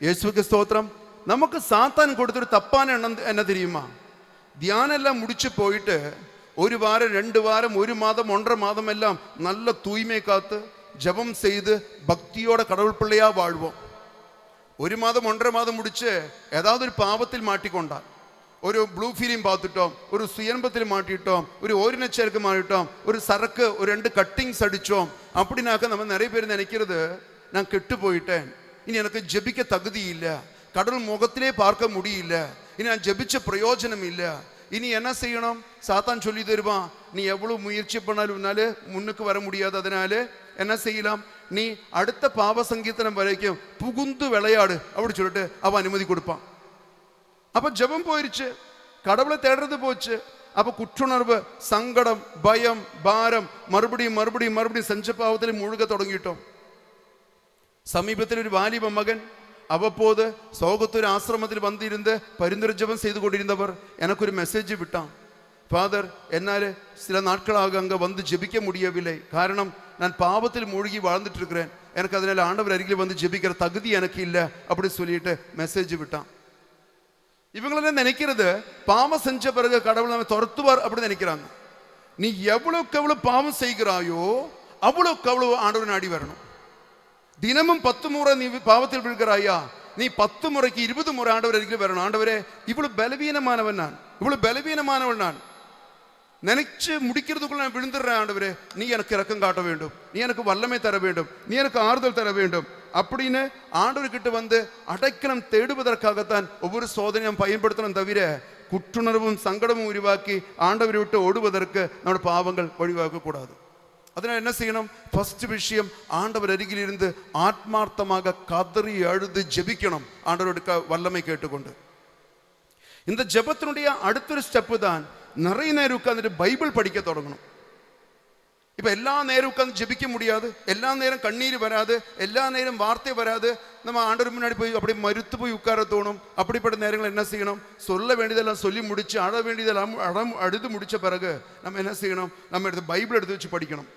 இயேசுவுக்கு ஸ்தோத்திரம். நமக்கு சாத்தான் கொடுத்துட்டு தப்பான எண்ணம் என்ன தெரியுமா, தியானம் எல்லாம் முடிச்சு போயிட்டு 1 வாரம் 2 வாரம் 1 மாதம் 1.5 மாதம் எல்லாம் நல்ல தூய்மை காத்து ஜெபம் செய்து பக்தியோட கடவுள் பிள்ளையா வாழ்வோம். 1 மாதம் 1.5 மாதம் முடிச்சு ஏதாவது ஒரு பாவத்தில் மாட்டிக்கொண்டால், ஒரு ப்ளூ ஃபீலிங் பார்த்துட்டோம், ஒரு சுயன்பத்தில் மாட்டிட்டோம், ஒரு ஓரினச்சேருக்கு மாட்டிட்டோம், ஒரு சரக்கு 2 கட்டிங்ஸ் அடித்தோம் அப்படின்னாக்க நம்ம நிறைய பேர் நினைக்கிறது, நான் கெட்டு போயிட்டேன், இனி எனக்கு ஜெபிக்க தகுதி இல்லை, கடவுள் முகத்திலே பார்க்க முடியல, இனி நான் ஜெபிச்ச பிரயோஜனம் இல்லை, இனி என்ன செய்யணும். சாத்தான் சொல்லி தருவான், நீ எவ்வளவு முயற்சி பண்ணாலும் முன்னுக்கு வர முடியாது, அதனால என்ன செய்யலாம், நீ அடுத்த பாவ சங்கீதனம் வரைக்கும் புகுந்து விளையாடு அப்படி சொல்லிட்டு அவன் அனுமதி கொடுப்பான். அப்ப ஜெபம் போயிருச்சு, கடவுளை தேடுறது போச்சு. அப்ப குற்றுணர்வு, சங்கடம், பயம், பாரம், மறுபடியும் மறுபடியும் மறுபடியும் செஞ்ச பாவத்தில் முழுக தொடங்கிட்டோம். சமீபத்தில் ஒரு வாலிப மகன் அவ்வப்போது சோகத்தூர் ஆசிரமத்தில் வந்திருந்து பரிந்துரை ஜெபம் செய்து கொண்டிருந்தவர் எனக்கு ஒரு மெசேஜ் விட்டான். ஃபாதர், என்னால் சில நாட்களாக அங்கே ஜெபிக்க முடியவில்லை, காரணம் நான் பாவத்தில் மூழ்கி வாழ்ந்துட்டு இருக்கிறேன், எனக்கு அதனால ஆண்டவர் அருகில் ஜெபிக்கிற தகுதி எனக்கு இல்லை அப்படி சொல்லிட்டு மெசேஜ் விட்டான். இவங்களெல்லாம் நினைக்கிறது பாவம் செஞ்ச பிறகு கடவுள் நம்ம துரத்துவார் அப்படி நினைக்கிறாங்க. நீ எவ்வளவுக்கு எவ்வளவு பாவம் செய்கிறாயோ அவ்வளவுக்கு அவ்வளவு ஆண்டவர் நாடி வரணும். தினமும் 10 முறை நீ பாவத்தில் விழுகிறாயா, நீ 10 முறைக்கு 20 முறை ஆண்டவர் அருகில் வரணும். ஆண்டவரே, இவ்வளவு பலவீனமானவன் நான், இவ்வளவு பலவீனமானவன் நான், நினைச்சு முடிக்கிறதுக்குள்ள நான் விழுந்துடுறேன். ஆண்டவரே, நீ எனக்கு இரக்கம் காட்ட வேண்டும், நீ எனக்கு வல்லமை தர வேண்டும், நீ எனக்கு ஆறுதல் தர வேண்டும் அப்படின்னு ஆண்டவர்கிட்ட அடைக்கலம் தேடுவதற்காகத்தான் ஒவ்வொரு சோதனையும் பயன்படுத்தணும். தவிர குற்றுணர்வும் சங்கடமும் உருவாக்கி ஆண்டவரை விட்டு ஓடுவதற்கு நம்முடைய பாவங்கள் வழிவாக்க கூடாது. அதனால் என்ன செய்யணும்? ஃபர்ஸ்ட் விஷயம், ஆண்டவர் அருகில் இருந்து ஆத்மார்த்தமாக கதறி அழுது ஜெபிக்கணும், ஆண்டவருடைய வல்லமை கேட்டுக்கொண்டு. இந்த ஜெபத்தினுடைய அடுத்த ஸ்டெப்பு தான் நிறைய நேரம் உட்கார்ந்துட்டு பைபிள் படிக்க தொடங்கணும். இப்ப எல்லா நேரம் உட்கார்ந்து ஜெபிக்க முடியாது, எல்லா நேரம் கண்ணீர் வராது, எல்லா நேரம் வார்த்தை வராது, நம்ம ஆண்டவர் முன்னாடி போய் அப்படியே மறுத்து போய் உட்கார தோணும். அப்படிப்பட்ட நேரங்கள் என்ன செய்யணும்? சொல்ல வேண்டியதெல்லாம் சொல்லி முடிச்சு அழ வேண்டியதெல்லாம் அழுது முடிச்ச பிறகு நம்ம என்ன செய்யணும்? நம்ம எடுத்து பைபிள் எடுத்து வச்சு படிக்கணும்.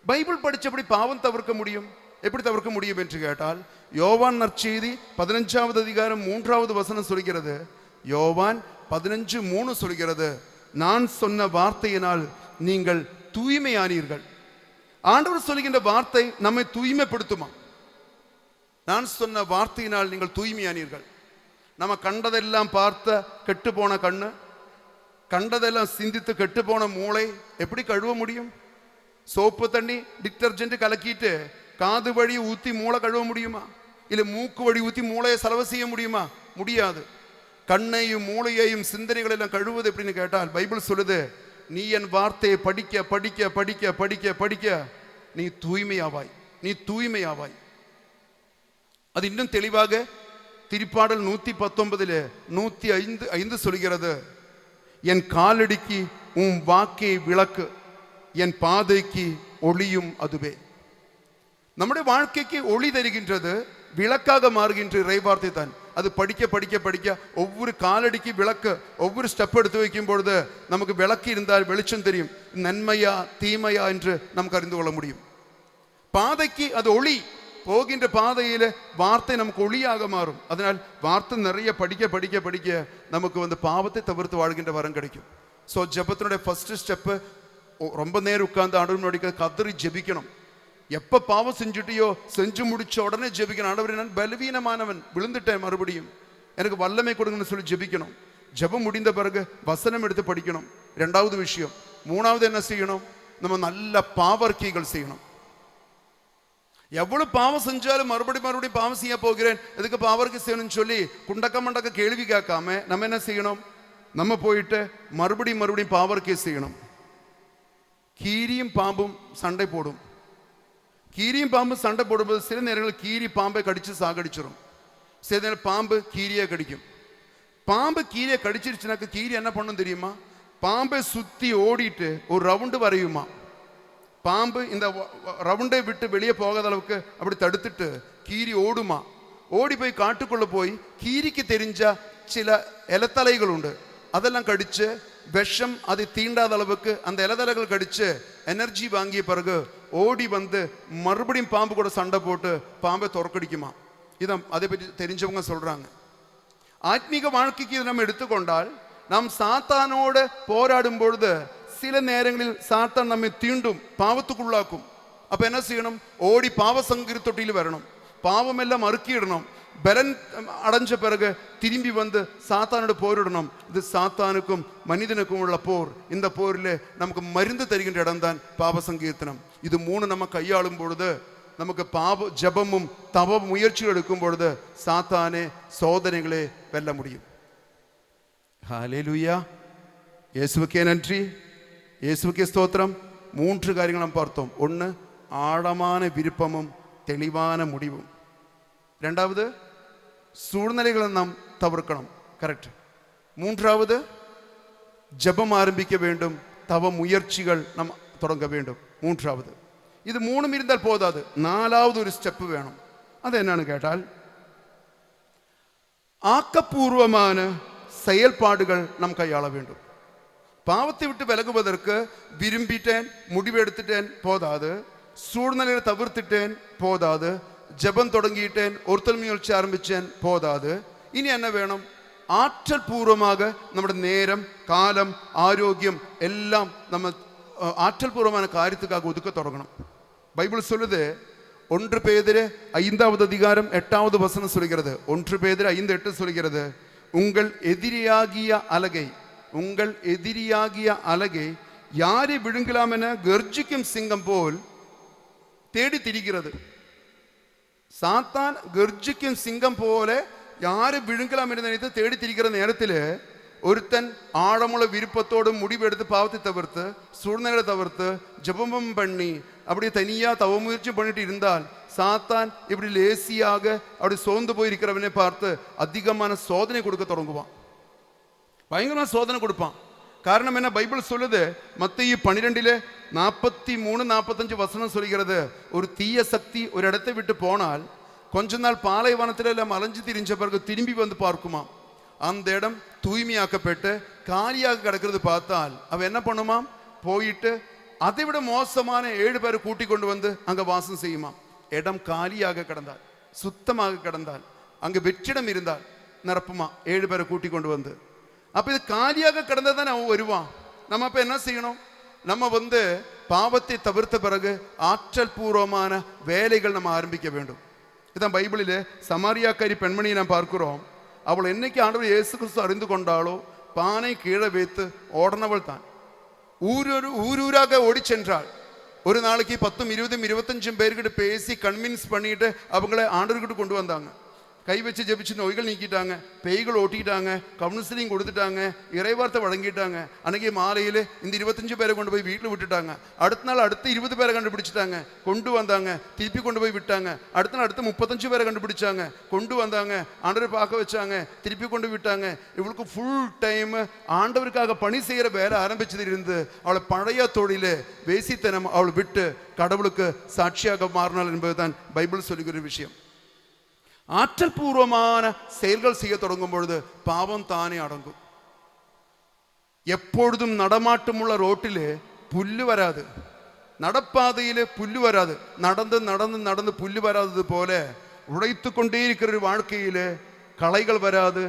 பைபிள் படிச்சபடி பாவம் தவிர்க்க முடியும். எப்படி தவிர்க்க முடியும் என்று கேட்டால், யோவான் நற்செய்தி 15வது அதிகாரம் 3வது வசனம் சொல்கிறது. யோவான் 15:3 சொல்கிறது, நான் சொன்ன வார்த்தையினால் நீங்கள் தூய்மையானீர்கள். ஆண்டவர் சொல்கின்ற வார்த்தை நம்மை தூய்மைப்படுத்துமா? நான் சொன்ன வார்த்தையினால் நீங்கள் தூய்மையானீர்கள். நம்ம கண்டதெல்லாம் பார்த்த கெட்டு போன கண்ணு, கண்டதெல்லாம் சிந்தித்து கெட்டு போன மூளை எப்படி கழுவ முடியும்? சோப்பு தண்ணி டிட்டர்ஜென்ட் கலக்கிட்டு காது வழி ஊற்றி மூளை கழுவ முடியுமா? இல்லை மூக்கு வழி ஊற்றி மூளையை செலவு செய்ய முடியுமா? முடியாது. கண்ணையும் மூளையையும் சிந்தனைகளெல்லாம் கழுவுவது எப்படின்னு கேட்டால் பைபிள் சொல்லுது, நீ என் வார்த்தையை படிக்க படிக்க படிக்க படிக்க படிக்க நீ தூய்மையாவாய், நீ தூய்மையாவாய். அது இன்னும் தெளிவாக திருப்பாடல் 119:105 சொல்கிறது, என் காலடிக்கு உன் வாக்கை விளக்கு, என் பாதைக்கு ஒளியும் அதுவே. நம்முடைய வாழ்க்கைக்கு ஒளி தருகின்றது, விளக்காக மாறுகின்ற இறைவார்த்தை தான். அது படிக்க படிக்க படிக்க ஒவ்வொரு காலடிக்கு விளக்கு, ஒவ்வொரு ஸ்டெப் எடுத்து வைக்கும் பொழுது நமக்கு விளக்கு இருந்தால் வெளிச்சம் தெரியும், நன்மையா தீமையா என்று நமக்கு அறிந்து கொள்ள முடியும். பாதைக்கு அது ஒளி, போகின்ற பாதையில வார்த்தை நமக்கு ஒளியாக மாறும். அதனால் வார்த்தை நிறைய படிக்க படிக்க படிக்க நமக்கு பாவத்தை தவிர்த்து வாழ்கின்ற வரம் கிடைக்கும். ஸோ ஜெபத்தினுடைய ஃபர்ஸ்ட் ஸ்டெப்பு, ரொம்ப நேரம் உட்கார்ந்து ஆண்டவருடைய கதறி ஜெபிக்கணும். எப்போ பாவம் செஞ்சுட்டியோ செஞ்சு முடிச்ச உடனே ஜெபிக்கணும். ஆண்டவரே, நான் பலவீனமானவன், விழுந்துட்டேன், மறுபடியும் எனக்கு வல்லமை கொடுங்கன்னு சொல்லி ஜெபிக்கணும். ஜெபம் முடிந்த பிறகு வசனம் எடுத்து படிக்கணும். ரெண்டாவது விஷயம். மூணாவது என்ன செய்யணும்? நம்ம நல்ல பாவர்க்கிகள் செய்யணும். எவ்வளவு பாவம் செஞ்சாலும் மறுபடியும் பாவம் செய்ய போகிறேன், எதுக்கு பாவர்க்கு செய்யணும்னு சொல்லி குண்டக்க மண்டக்க கேள்வி கேட்காம நம்ம என்ன செய்யணும்? நம்ம போயிட்டு மறுபடியும் பாவர்க்கே செய்யணும். கீரியும் பாம்பும் சண்டை போடும். கீரியும் பாம்பும் சண்டை போடும்போது சில நேரங்களில் கீரி பாம்பை கடிச்சு சாகடிச்சிடும், சில நேரம் பாம்பு கீரியை கடிக்கும். பாம்பு கீரியை கடிச்சிருச்சுனாக்க கீரி என்ன பண்ணும் தெரியுமா? பாம்பை சுத்தி ஓடிட்டு ஒரு ரவுண்டு வரையுமா. பாம்பு இந்த ரவுண்டை விட்டு வெளியே போகாத அளவுக்கு அப்படி தடுத்துட்டு கீரி ஓடுமா. ஓடி போய் காட்டுக்குள்ள போய் கீரிக்கு தெரிஞ்ச சில இலத்தலைகள் உண்டு, அதெல்லாம் கடிச்சு விஷம் அதை தீண்டாத அளவுக்கு அந்த இலத்தலைகள் கடிச்சு எனர்ஜி வாங்கிய பிறகு ஓடி மறுபடியும் பாம்பு கூட சண்டை போட்டு பாம்பை துறக்கடிக்குமா. இதான் அதை பற்றி தெரிஞ்சவங்க சொல்றாங்க. ஆத்மீக வாழ்க்கைக்கு இதை நம்ம எடுத்துக்கொண்டால், நாம் சாத்தானோடு போராடும் பொழுது சில நேரங்களில் சாத்தான் நம்மை தீண்டும், பாவத்துக்குள்ளாக்கும். அப்ப என்ன செய்யணும்? ஓடி பாவ சங்கீத தொட்டியில் வரணும், பாவம் எல்லாம் அறுக்கிடணும். பலன் அடைஞ்ச பிறகு திரும்பி சாத்தானோட போரிடணும். இது சாத்தானுக்கும் மனிதனுக்கும் உள்ள போர். இந்த போரில் நமக்கு மருந்து தருகின்ற இடம் தான் பாவ சங்கீர்த்தனம். இது மூணு நம்ம கையாளும் பொழுது, நமக்கு பாவ ஜபமும் தவ முயற்சிகள் எடுக்கும் பொழுது சாத்தானே சோதனைகளே வெல்ல முடியும். ஹல்லேலூயா. இயேசுவுக்கே நன்றி, இயேசுவுக்கே ஸ்தோத்திரம். 3 காரியங்கள் நாம் பார்த்தோம். 1, ஆழமான விருப்பமும் தெளிவான முடிவும். 2வது, சூழ்நிலைகளை நாம் தவிர்க்கணும், கரெக்ட். 3வது, ஜபம் ஆரம்பிக்க வேண்டும், தவ முயற்சிகள் நாம் தொடங்க வேண்டும். 3வது, இது 3 இருந்தால் போதாது, 4வது ஒரு ஸ்டெப் வேணும். அது என்னன்னு கேட்டால், ஆக்கப்பூர்வமான செயல்பாடுகள் நாம் கையாள வேண்டும். பாவத்தை விட்டு விலகுவதற்கு விரும்பிட்டேன், முடிவெடுத்துட்டேன் போதாது, சூழ்நிலையை தவிர்த்துட்டேன் போதாது, ஜபம் தொடங்கிட்டேன், ஒருத்தல் முயற்சி ஆரம்பிச்சேன் போதாது. இனி என்ன வேணும்? ஆற்றல் பூர்வமாக நம்முடைய நேரம், காலம், ஆரோக்கியம் எல்லாம் நம்ம ஆற்றல் பூர்வமான காரியத்துக்காக ஒதுக்க தொடங்கணும். பைபிள் சொல்லுது, 1 பேதுரு 5வது அதிகாரம் 8வது வசனம் சொல்கிறது. 1 பேதுரு 5:8 சொல்கிறது, உங்கள் எதிரியாகிய அலகை யாரை விழுங்கலாம் என கர்ஜிக்கும் சிங்கம் போல் தேடி திரிகிறது. சாத்தான் கர்ஜிக்கும் சிங்கம் போல யாரை விழுங்கலாம் என்று நினைத்து தேடி திரிகிற நேரத்தில் ഒരുത്തൻ ആഴമുള്ള വിരുപ്പത്തോടും முடிவெடுத்து பாவத்தை தவிர்த்து சூழ்நிலை தவிர்த்து ஜபமும் பண்ணி அப்படியே தனியா தவமுயற்சி பண்ணிட்டு இருந்தால் சாத்தான் இப்படி லேசியாக அப்படி சோர்ந்து போயிருக்கிறவனை பார்த்து அதிகமான சோதனை கொடுக்க தொடங்குவான். பயங்கரமான சோதனை கொடுப்பான். காரணம் என்ன? பைபிள் சொல்லுது, மத்தேயு 12:43-45 வசனம் சொல்கிறது, ஒரு தீய சக்தி ஒரு இடத்தை விட்டு போனால் கொஞ்ச நாள் பாலைவனத்தில் எல்லாம் அலைஞ்சு திரிஞ்ச பிறகு திரும்பி வந்து பார்க்குமா. அந்த இடம் தூய்மையாக்கப்பட்டு காலியாக கிடக்கிறது பார்த்தால் அவன் என்ன பண்ணுமாம்? போயிட்டு அதை விட மோசமான 7 பேரை கூட்டி கொண்டு வந்து அங்க வாசம் செய்யுமா. இடம் காலியாக கிடந்தால், சுத்தமாக கிடந்தால், அங்கு வெற்றிடம் இருந்தால் நிரப்புமா 7 பேரை கூட்டி கொண்டு வந்து. அப்ப இது காலியாக கிடந்ததான் அவன் வருவான். நம்ம அப்ப என்ன செய்யணும்? நம்ம பாவத்தை தவிர்த்த பிறகு ஆற்றல் பூர்வமான வேலைகள் நம்ம ஆரம்பிக்க வேண்டும். இதான் பைபிளில் சமாரியாக்காரி பெண்மணியை நாம் பார்க்கிறோம். அவள் என்னைக்கு ஆண்டவர் இயேசு கிறிஸ்து அறிந்து கொண்டாலோ பானை கீழே வைத்து ஓடனவள் தான். ஊரூராக ஓடி சென்றாள். ஒரு நாளைக்கு 10, 20, 25 பேர்கிட்ட பேசி கன்வின்ஸ் பண்ணிட்டு அவங்கள ஆண்டவர்கிட்ட கொண்டு வந்தாங்க. கை வச்சு ஜெபிச்சு நோய்கள் நீக்கிட்டாங்க, பேய்கள் ஓட்டிட்டாங்க, கவுன்சிலிங் கொடுத்துட்டாங்க, இறைவார்த்தை வழங்கிட்டாங்க. அன்னைக்கு மாலையில் இந்த 25 பேரை கொண்டு போய் வீட்டில் விட்டுட்டாங்க. அடுத்த நாள் அடுத்த 20 பேரை கண்டுபிடிச்சிட்டாங்க, கொண்டு வந்தாங்க, திருப்பி கொண்டு போய் விட்டாங்க. அடுத்த நாள் அடுத்த 35 பேரை கண்டுபிடிச்சாங்க, கொண்டு வந்தாங்க, ஆண்டவரை பார்க்க வச்சாங்க, திருப்பி கொண்டு விட்டாங்க. இவளுக்கு ஃபுல் டைம் ஆண்டவருக்காக பணி செய்கிற வேலை ஆரம்பிச்சது இருந்து அவளை பழைய தொழில் வேசித்தனம் அவள் விட்டு கடவுளுக்கு சாட்சியாக மாறினாள் என்பதுதான் பைபிள் சொல்லுகிற விஷயம். ஆற்றல் பூர்வமான செயல்கள் செய்ய தொடங்கும் பொழுது பாவம் தானே அடங்கும். எப்பொழுதும் நடமாட்டமுள்ள ரோட்டில் புல்லு வராது, நடப்பாதையில் புல்லு வராது, நடந்து நடந்து நடந்து புல்லு வராதது போல உழைத்து கொண்டே இருக்கிற ஒரு வாழ்க்கையில் களைகள் வராது,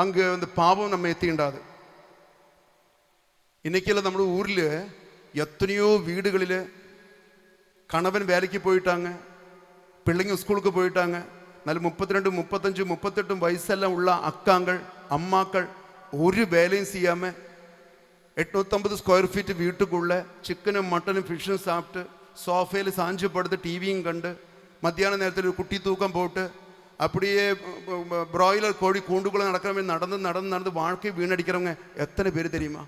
அங்கு வந்து பாவம் நம்ம எத்திண்டாது. இன்னைக்கெல்லாம் நம்ம ஊரில் எத்தனையோ வீடுகளில் கணவன் வேலைக்கு போயிட்டாங்க, பிள்ளைங்க ஸ்கூலுக்கு போயிட்டாங்க. நல்ல 32, 35, 38 வயசெல்லாம் உள்ள அக்காங்கள் அம்மாக்கள் ஒரு வேலையும் செய்யாமல் 850 ஸ்கொயர் ஃபீட் வீட்டுக்குள்ளே சிக்கனும் மட்டனும் ஃபிஷ்ஷும் சாப்பிட்டு சோஃபையில் சாஞ்சு படுத்து டிவியும் கண்டு மத்தியான நேரத்தில் குட்டி தூக்கம் போட்டு அப்படியே பிராய்லர் கோழி கூண்டுக்குள்ளே நடக்கிற மாதிரி நடந்து நடந்து நடந்து வாழ்க்கை வீணடிக்கிறவங்க எத்தனை பேர் தெரியுமா?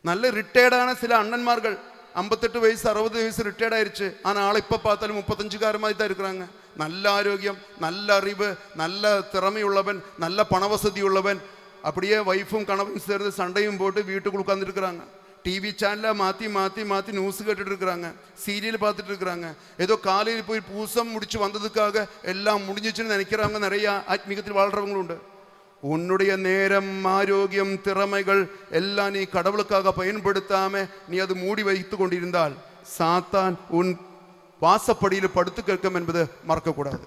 நல்ல ரிட்டையர்டான சில அண்ணன்மார்கள் 58 வயசு 60 வயசு ரிட்டையர்ட் ஆயிடுச்சு. ஆனால் ஆளை இப்போ பார்த்தாலும் 35 மாதிரி தான் இருக்கிறாங்க. நல்ல ஆரோக்கியம், நல்ல அறிவு, நல்ல திறமையுள்ளவன், நல்ல பணவசதி உள்ளவன். அப்படியே வைஃபும் கணவன் சேர்ந்து சண்டையும் போட்டு வீட்டுக்குள்ள உட்காந்துருக்குறாங்க. டிவி சேனலில் மாற்றி மாற்றி மாற்றி நியூஸ் கேட்டுட்டு இருக்கிறாங்க, சீரியல் பார்த்துட்டு இருக்கிறாங்க. ஏதோ காலையில் போய் பூசம் முடிச்சு வந்ததுக்காக எல்லாம் முடிஞ்சிச்சுன்னு நினைக்கிறாங்க. நிறைய ஆத்மீகத்தில் வாழ்கிறவங்களும் உண்டு. உன்னுடைய நேரம், ஆரோக்கியம், திறமைகள் எல்லாம் நீ கடவுளுக்காக பயன்படுத்தாம நீ அது மூடி வைத்து கொண்டிருந்தால் சாத்தான் உன் வாசப்படியில் படுத்து கேட்கும் என்பது மறக்கக்கூடாது.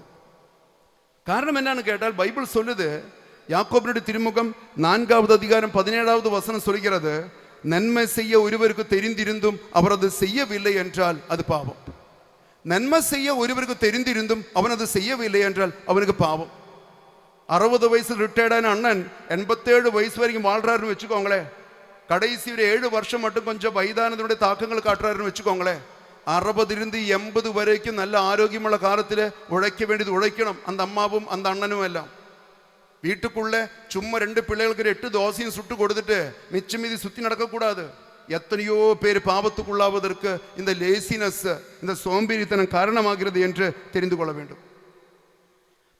காரணம் என்னன்னு கேட்டால் பைபிள் சொல்லுது, யாக்கோபினுடைய திருமுகம் 4வது அதிகாரம் 17வது வசனம் சொல்கிறது, நன்மை செய்ய ஒருவருக்கு தெரிந்திருந்தும் அவர் அது செய்யவில்லை என்றால் அது பாவம். நன்மை செய்ய ஒருவருக்கு தெரிந்திருந்தும் அவன் அது செய்யவில்லை என்றால் அவனுக்கு பாவம். 60 வயசு ரிட்டையர்டான அண்ணன் 87 வயசு வரைக்கும் வாழ்றாருன்னு வச்சுக்கோங்களேன். கடைசி 7 வருஷம் மட்டும் கொஞ்சம் வயதானதனுடைய தாக்கங்கள் காட்டுறாருன்னு வச்சுக்கோங்களேன். 60 80 வரைக்கும் நல்ல ஆரோக்கியமுள்ள காலத்தில் உழைக்க வேண்டியது உழைக்கணும். அந்த அம்மாவும் அந்த அண்ணனும் எல்லாம் வீட்டுக்குள்ள சும்மா 2 பிள்ளைகளுக்கு 8 தோசையும் சுட்டு கொடுத்துட்டு மிச்சம் மீதி சுற்றி நடக்கக்கூடாது. எத்தனையோ பேர் பாவத்துக்குள்ளாவதற்கு இந்த லேசினஸ், இந்த சோம்பேறித்தனம் காரணமாகிறது என்று தெரிந்து கொள்ள வேண்டும்.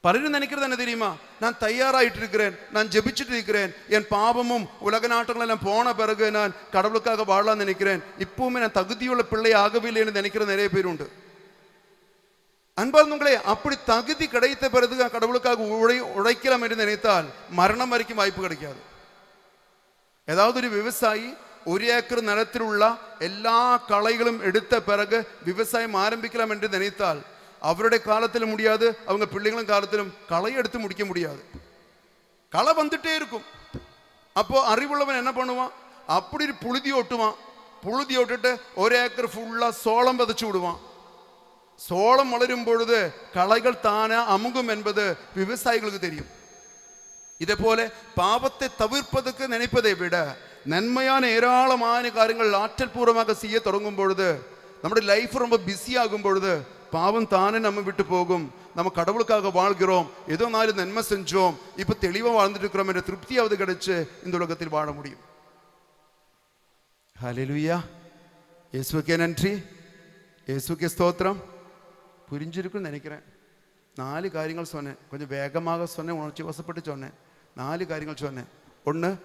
பலரும் நினைக்கிறது என்ன தெரியுமா? நான் தயாராகிட்டு இருக்கிறேன், நான் ஜெபிச்சுட்டு இருக்கிறேன், என் பாவமும் உலக நாட்டங்கள் எல்லாம் போன பிறகு நான் கடவுளுக்காக வாழலாம்னு நினைக்கிறேன், இப்பவுமே நான் தகுதியுள்ள பிள்ளை ஆகவில்லைன்னு நினைக்கிற நிறைய பேர் உண்டு. அன்பார்ந்தவங்களே, அப்படி தகுதி கிடைத்த பிறகு கடவுளுக்காக உழைக்கலாம் என்று நினைத்தால் மரணம் வரைக்கும் வாய்ப்பு கிடைக்காது. ஏதாவது ஒரு விவசாயி 1 ஏக்கர் நிலத்தில் உள்ள எல்லா களைகளும் எடுத்த பிறகு விவசாயம் ஆரம்பிக்கலாம் என்று நினைத்தால் அவருடைய காலத்தில் முடியாது, அவங்க பிள்ளைங்களும் காலத்திலும் களை எடுத்து முடிக்க முடியாது. களை வந்துட்டே இருக்கும். அப்போ அறிவுள்ளவன் என்ன பண்ணுவான்? அப்படி புழுதி ஓட்டுவான். புழுதி ஓட்டுட்டு 1 ஏக்கர் ஃபுல்லா சோளம் விதைச்சு விடுவான். சோளம் வளரும் பொழுது களைகள் தானே அமுங்கும் என்பது விவசாயிகளுக்கு தெரியும். இதே போல பாவத்தை தவிர்ப்பதற்கு நினைப்பதை விட நன்மையான ஏராளமான காரியங்கள் ஆற்றல் பூர்வமாக செய்ய தொடங்கும் பொழுது, நம்முடைய லைஃப் ரொம்ப பிஸி ஆகும் பொழுது பாவம் தானே நம்ம விட்டு போகும். நம்ம கடவுளுக்காக வாழ்கிறோம், ஏதோ நாலு நன்மை செஞ்சோம், இப்போ தெளிவாக வாழ்ந்துட்டு இருக்கிறோம் என்ற திருப்தியாவது கிடைச்சு இந்த உலகத்தில் வாழ முடியும். ஹல்லேலூயா. இயேசுவுக்கே நன்றி, இயேசுவுக்கே ஸ்தோத்திரம். புரிஞ்சிருக்குன்னு நினைக்கிறேன். 4 காரியங்கள் சொன்னேன், கொஞ்சம் வேகமாக சொன்னேன், உணர்ச்சி வசப்பட்டு சொன்னேன். 4 காரியங்கள் சொன்னேன். 1,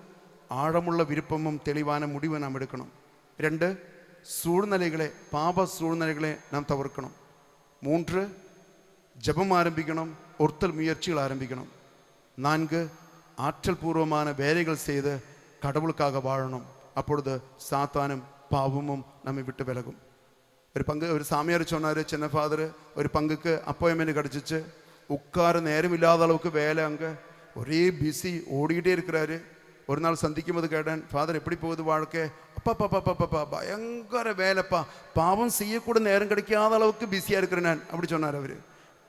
ஆழமுள்ள விருப்பமும் தெளிவான முடிவை நாம் எடுக்கணும். 2, சூழ்நிலைகளை, பாப சூழ்நிலைகளை நாம் தவிர்க்கணும். 3, ஜபம் ஆரம்பிக்கணும், ஒருத்தல் முயற்சிகள் ஆரம்பிக்கணும். 4, ஆற்றல் பூர்வமான வேலைகள் செய்து கடவுளுக்காக வாழணும். அப்பொழுது சாத்தானும் பாவமும் நம்மை விட்டு விலகும். ஒரு சாமியார் சொன்னார், சின்ன ஃபாதர், ஒரு பங்குக்கு அப்பாயின்மெண்ட் கிடச்சிச்சு. உட்கார நேரம் இல்லாத அளவுக்கு வேலை, அங்கே ஒரே பிஸி, ஓடிக்கிட்டே இருக்கிறாரு. ஒரு நாள் சந்திக்கும் போது கேட்டேன், ஃபாதர் எப்படி போகுது வாழ்க்கை? அப்பா பயங்கர வேலைப்பா, பாவம் செய்யக்கூட நேரம் கிடைக்காத அளவுக்கு பிஸியாக இருக்கிறேன் நான், அப்படி சொன்னார் அவர்.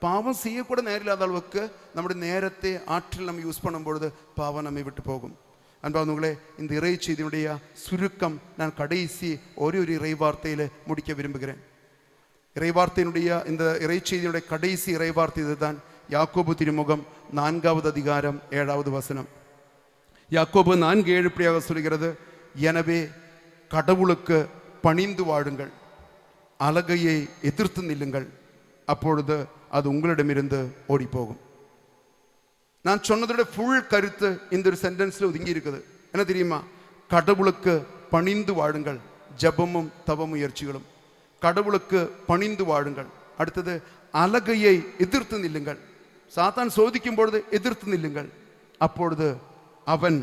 பாவம் செய்யக்கூட நேரம் இல்லாத அளவுக்கு நம்முடைய நேரத்தை, ஆற்றல் நம்ம யூஸ் பண்ணும் பொழுது பாவம் நம்மை விட்டு போகும். அன்பார்ந்தவங்களே, இந்த இறை செய்தியினுடைய சுருக்கம் நான் கடைசி ஒரு இறைவார்த்தையில் முடிக்க விரும்புகிறேன். இறைவார்த்தையினுடைய இந்த இறை செய்தியினுடைய கடைசி இறைவார்த்தை இதுதான். யாக்கோபு திருமுகம் 4வது அதிகாரம் 7வது வசனம். யாக்கோபு 4:7 இப்படியாக சொல்கிறது, எனவே கடவுளுக்கு பணிந்து வாழுங்கள், அலகையை எதிர்த்து நில்லுங்கள், அப்பொழுது அது உங்களிடமிருந்து ஓடி போகும். நான் சொன்னதோட ஃபுல் கருத்து இந்த ஒரு சென்டென்ஸ்ல ஒதுங்கி இருக்குது. என்ன தெரியுமா? கடவுளுக்கு பணிந்து வாழுங்கள், ஜபமும் தவ முயற்சிகளும். கடவுளுக்கு பணிந்து வாழுங்கள். அடுத்தது, அலகையை எதிர்த்து நில்லுங்கள். சாத்தான் சோதிக்கும் பொழுது எதிர்த்து நில்லுங்கள், அப்பொழுது அவன்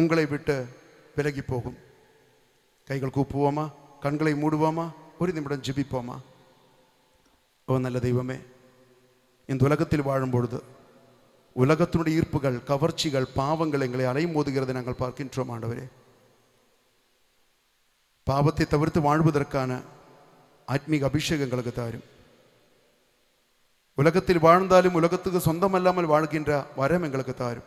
உங்களை விட்டு விலகி போகும். கைகள் கூப்புவோமா, கண்களை மூடுவோமா, ஒரு நிமிடம் ஜெபிப்போமா. ஓ நல்ல தெய்வமே, இந்த உலகத்தில் வாழும் பொழுது உலகத்தினுடைய ஈர்ப்புகள், கவர்ச்சிகள், பாவங்கள் எங்களை அலைமோதுகிறதை நாங்கள் பார்க்கின்றோம். ஆண்டவரே, பாவத்தை தவிர்த்து வாழ்வதற்கான ஆத்மீக அபிஷேகங்களுக்கு தாரும். உலகத்தில் வாழ்ந்தாலும் உலகத்துக்கு சொந்தமல்லாமல் வாழ்கின்ற வரம் எங்களுக்கு தாரும்.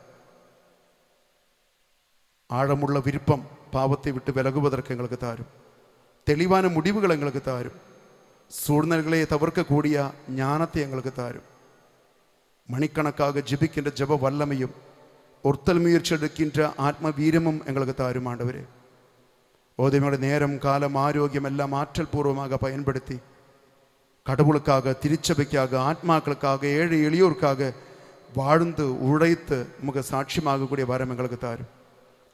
ஆழமுள்ள விருப்பம் பாவத்தை விட்டு விலகுவதற்கு எங்களுக்கு தாரும். தெளிவான முடிவுகள் எங்களுக்கு தாரும். சூழ்நிலைகளை தவிர்க்கக்கூடிய ஞானத்தை எங்களுக்கு தாரும். மணிக்கணக்காக ஜெபிக்கின்ற ஜெப வல்லமையும் ஒருத்தல் முயற்சி எடுக்கின்ற ஆத்ம வீரமும் எங்களுக்கு தாரும். ஆண்டவரே, ஓதைமையோட நேரம், காலம், ஆரோக்கியம் எல்லாம் ஆற்றல் பூர்வமாக பயன்படுத்தி கடவுளுக்காக, திருச்சபைக்காக, ஆத்மாக்களுக்காக, ஏழை எளியோருக்காக வாழ்ந்து உழைத்து உமக்கு சாட்சியமாகக்கூடிய வரம் எங்களுக்கு தாரும்.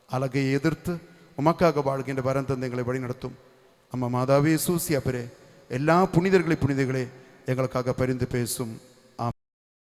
அழகை எதிர்த்து உமக்காக வாழ்கின்ற வரம் தந்து எங்களை வழி நடத்தும். அம்மா மாதாவே, சூசி அப்பரே, எல்லா புனிதர்களே எங்களுக்காக பரிந்து பேசும்.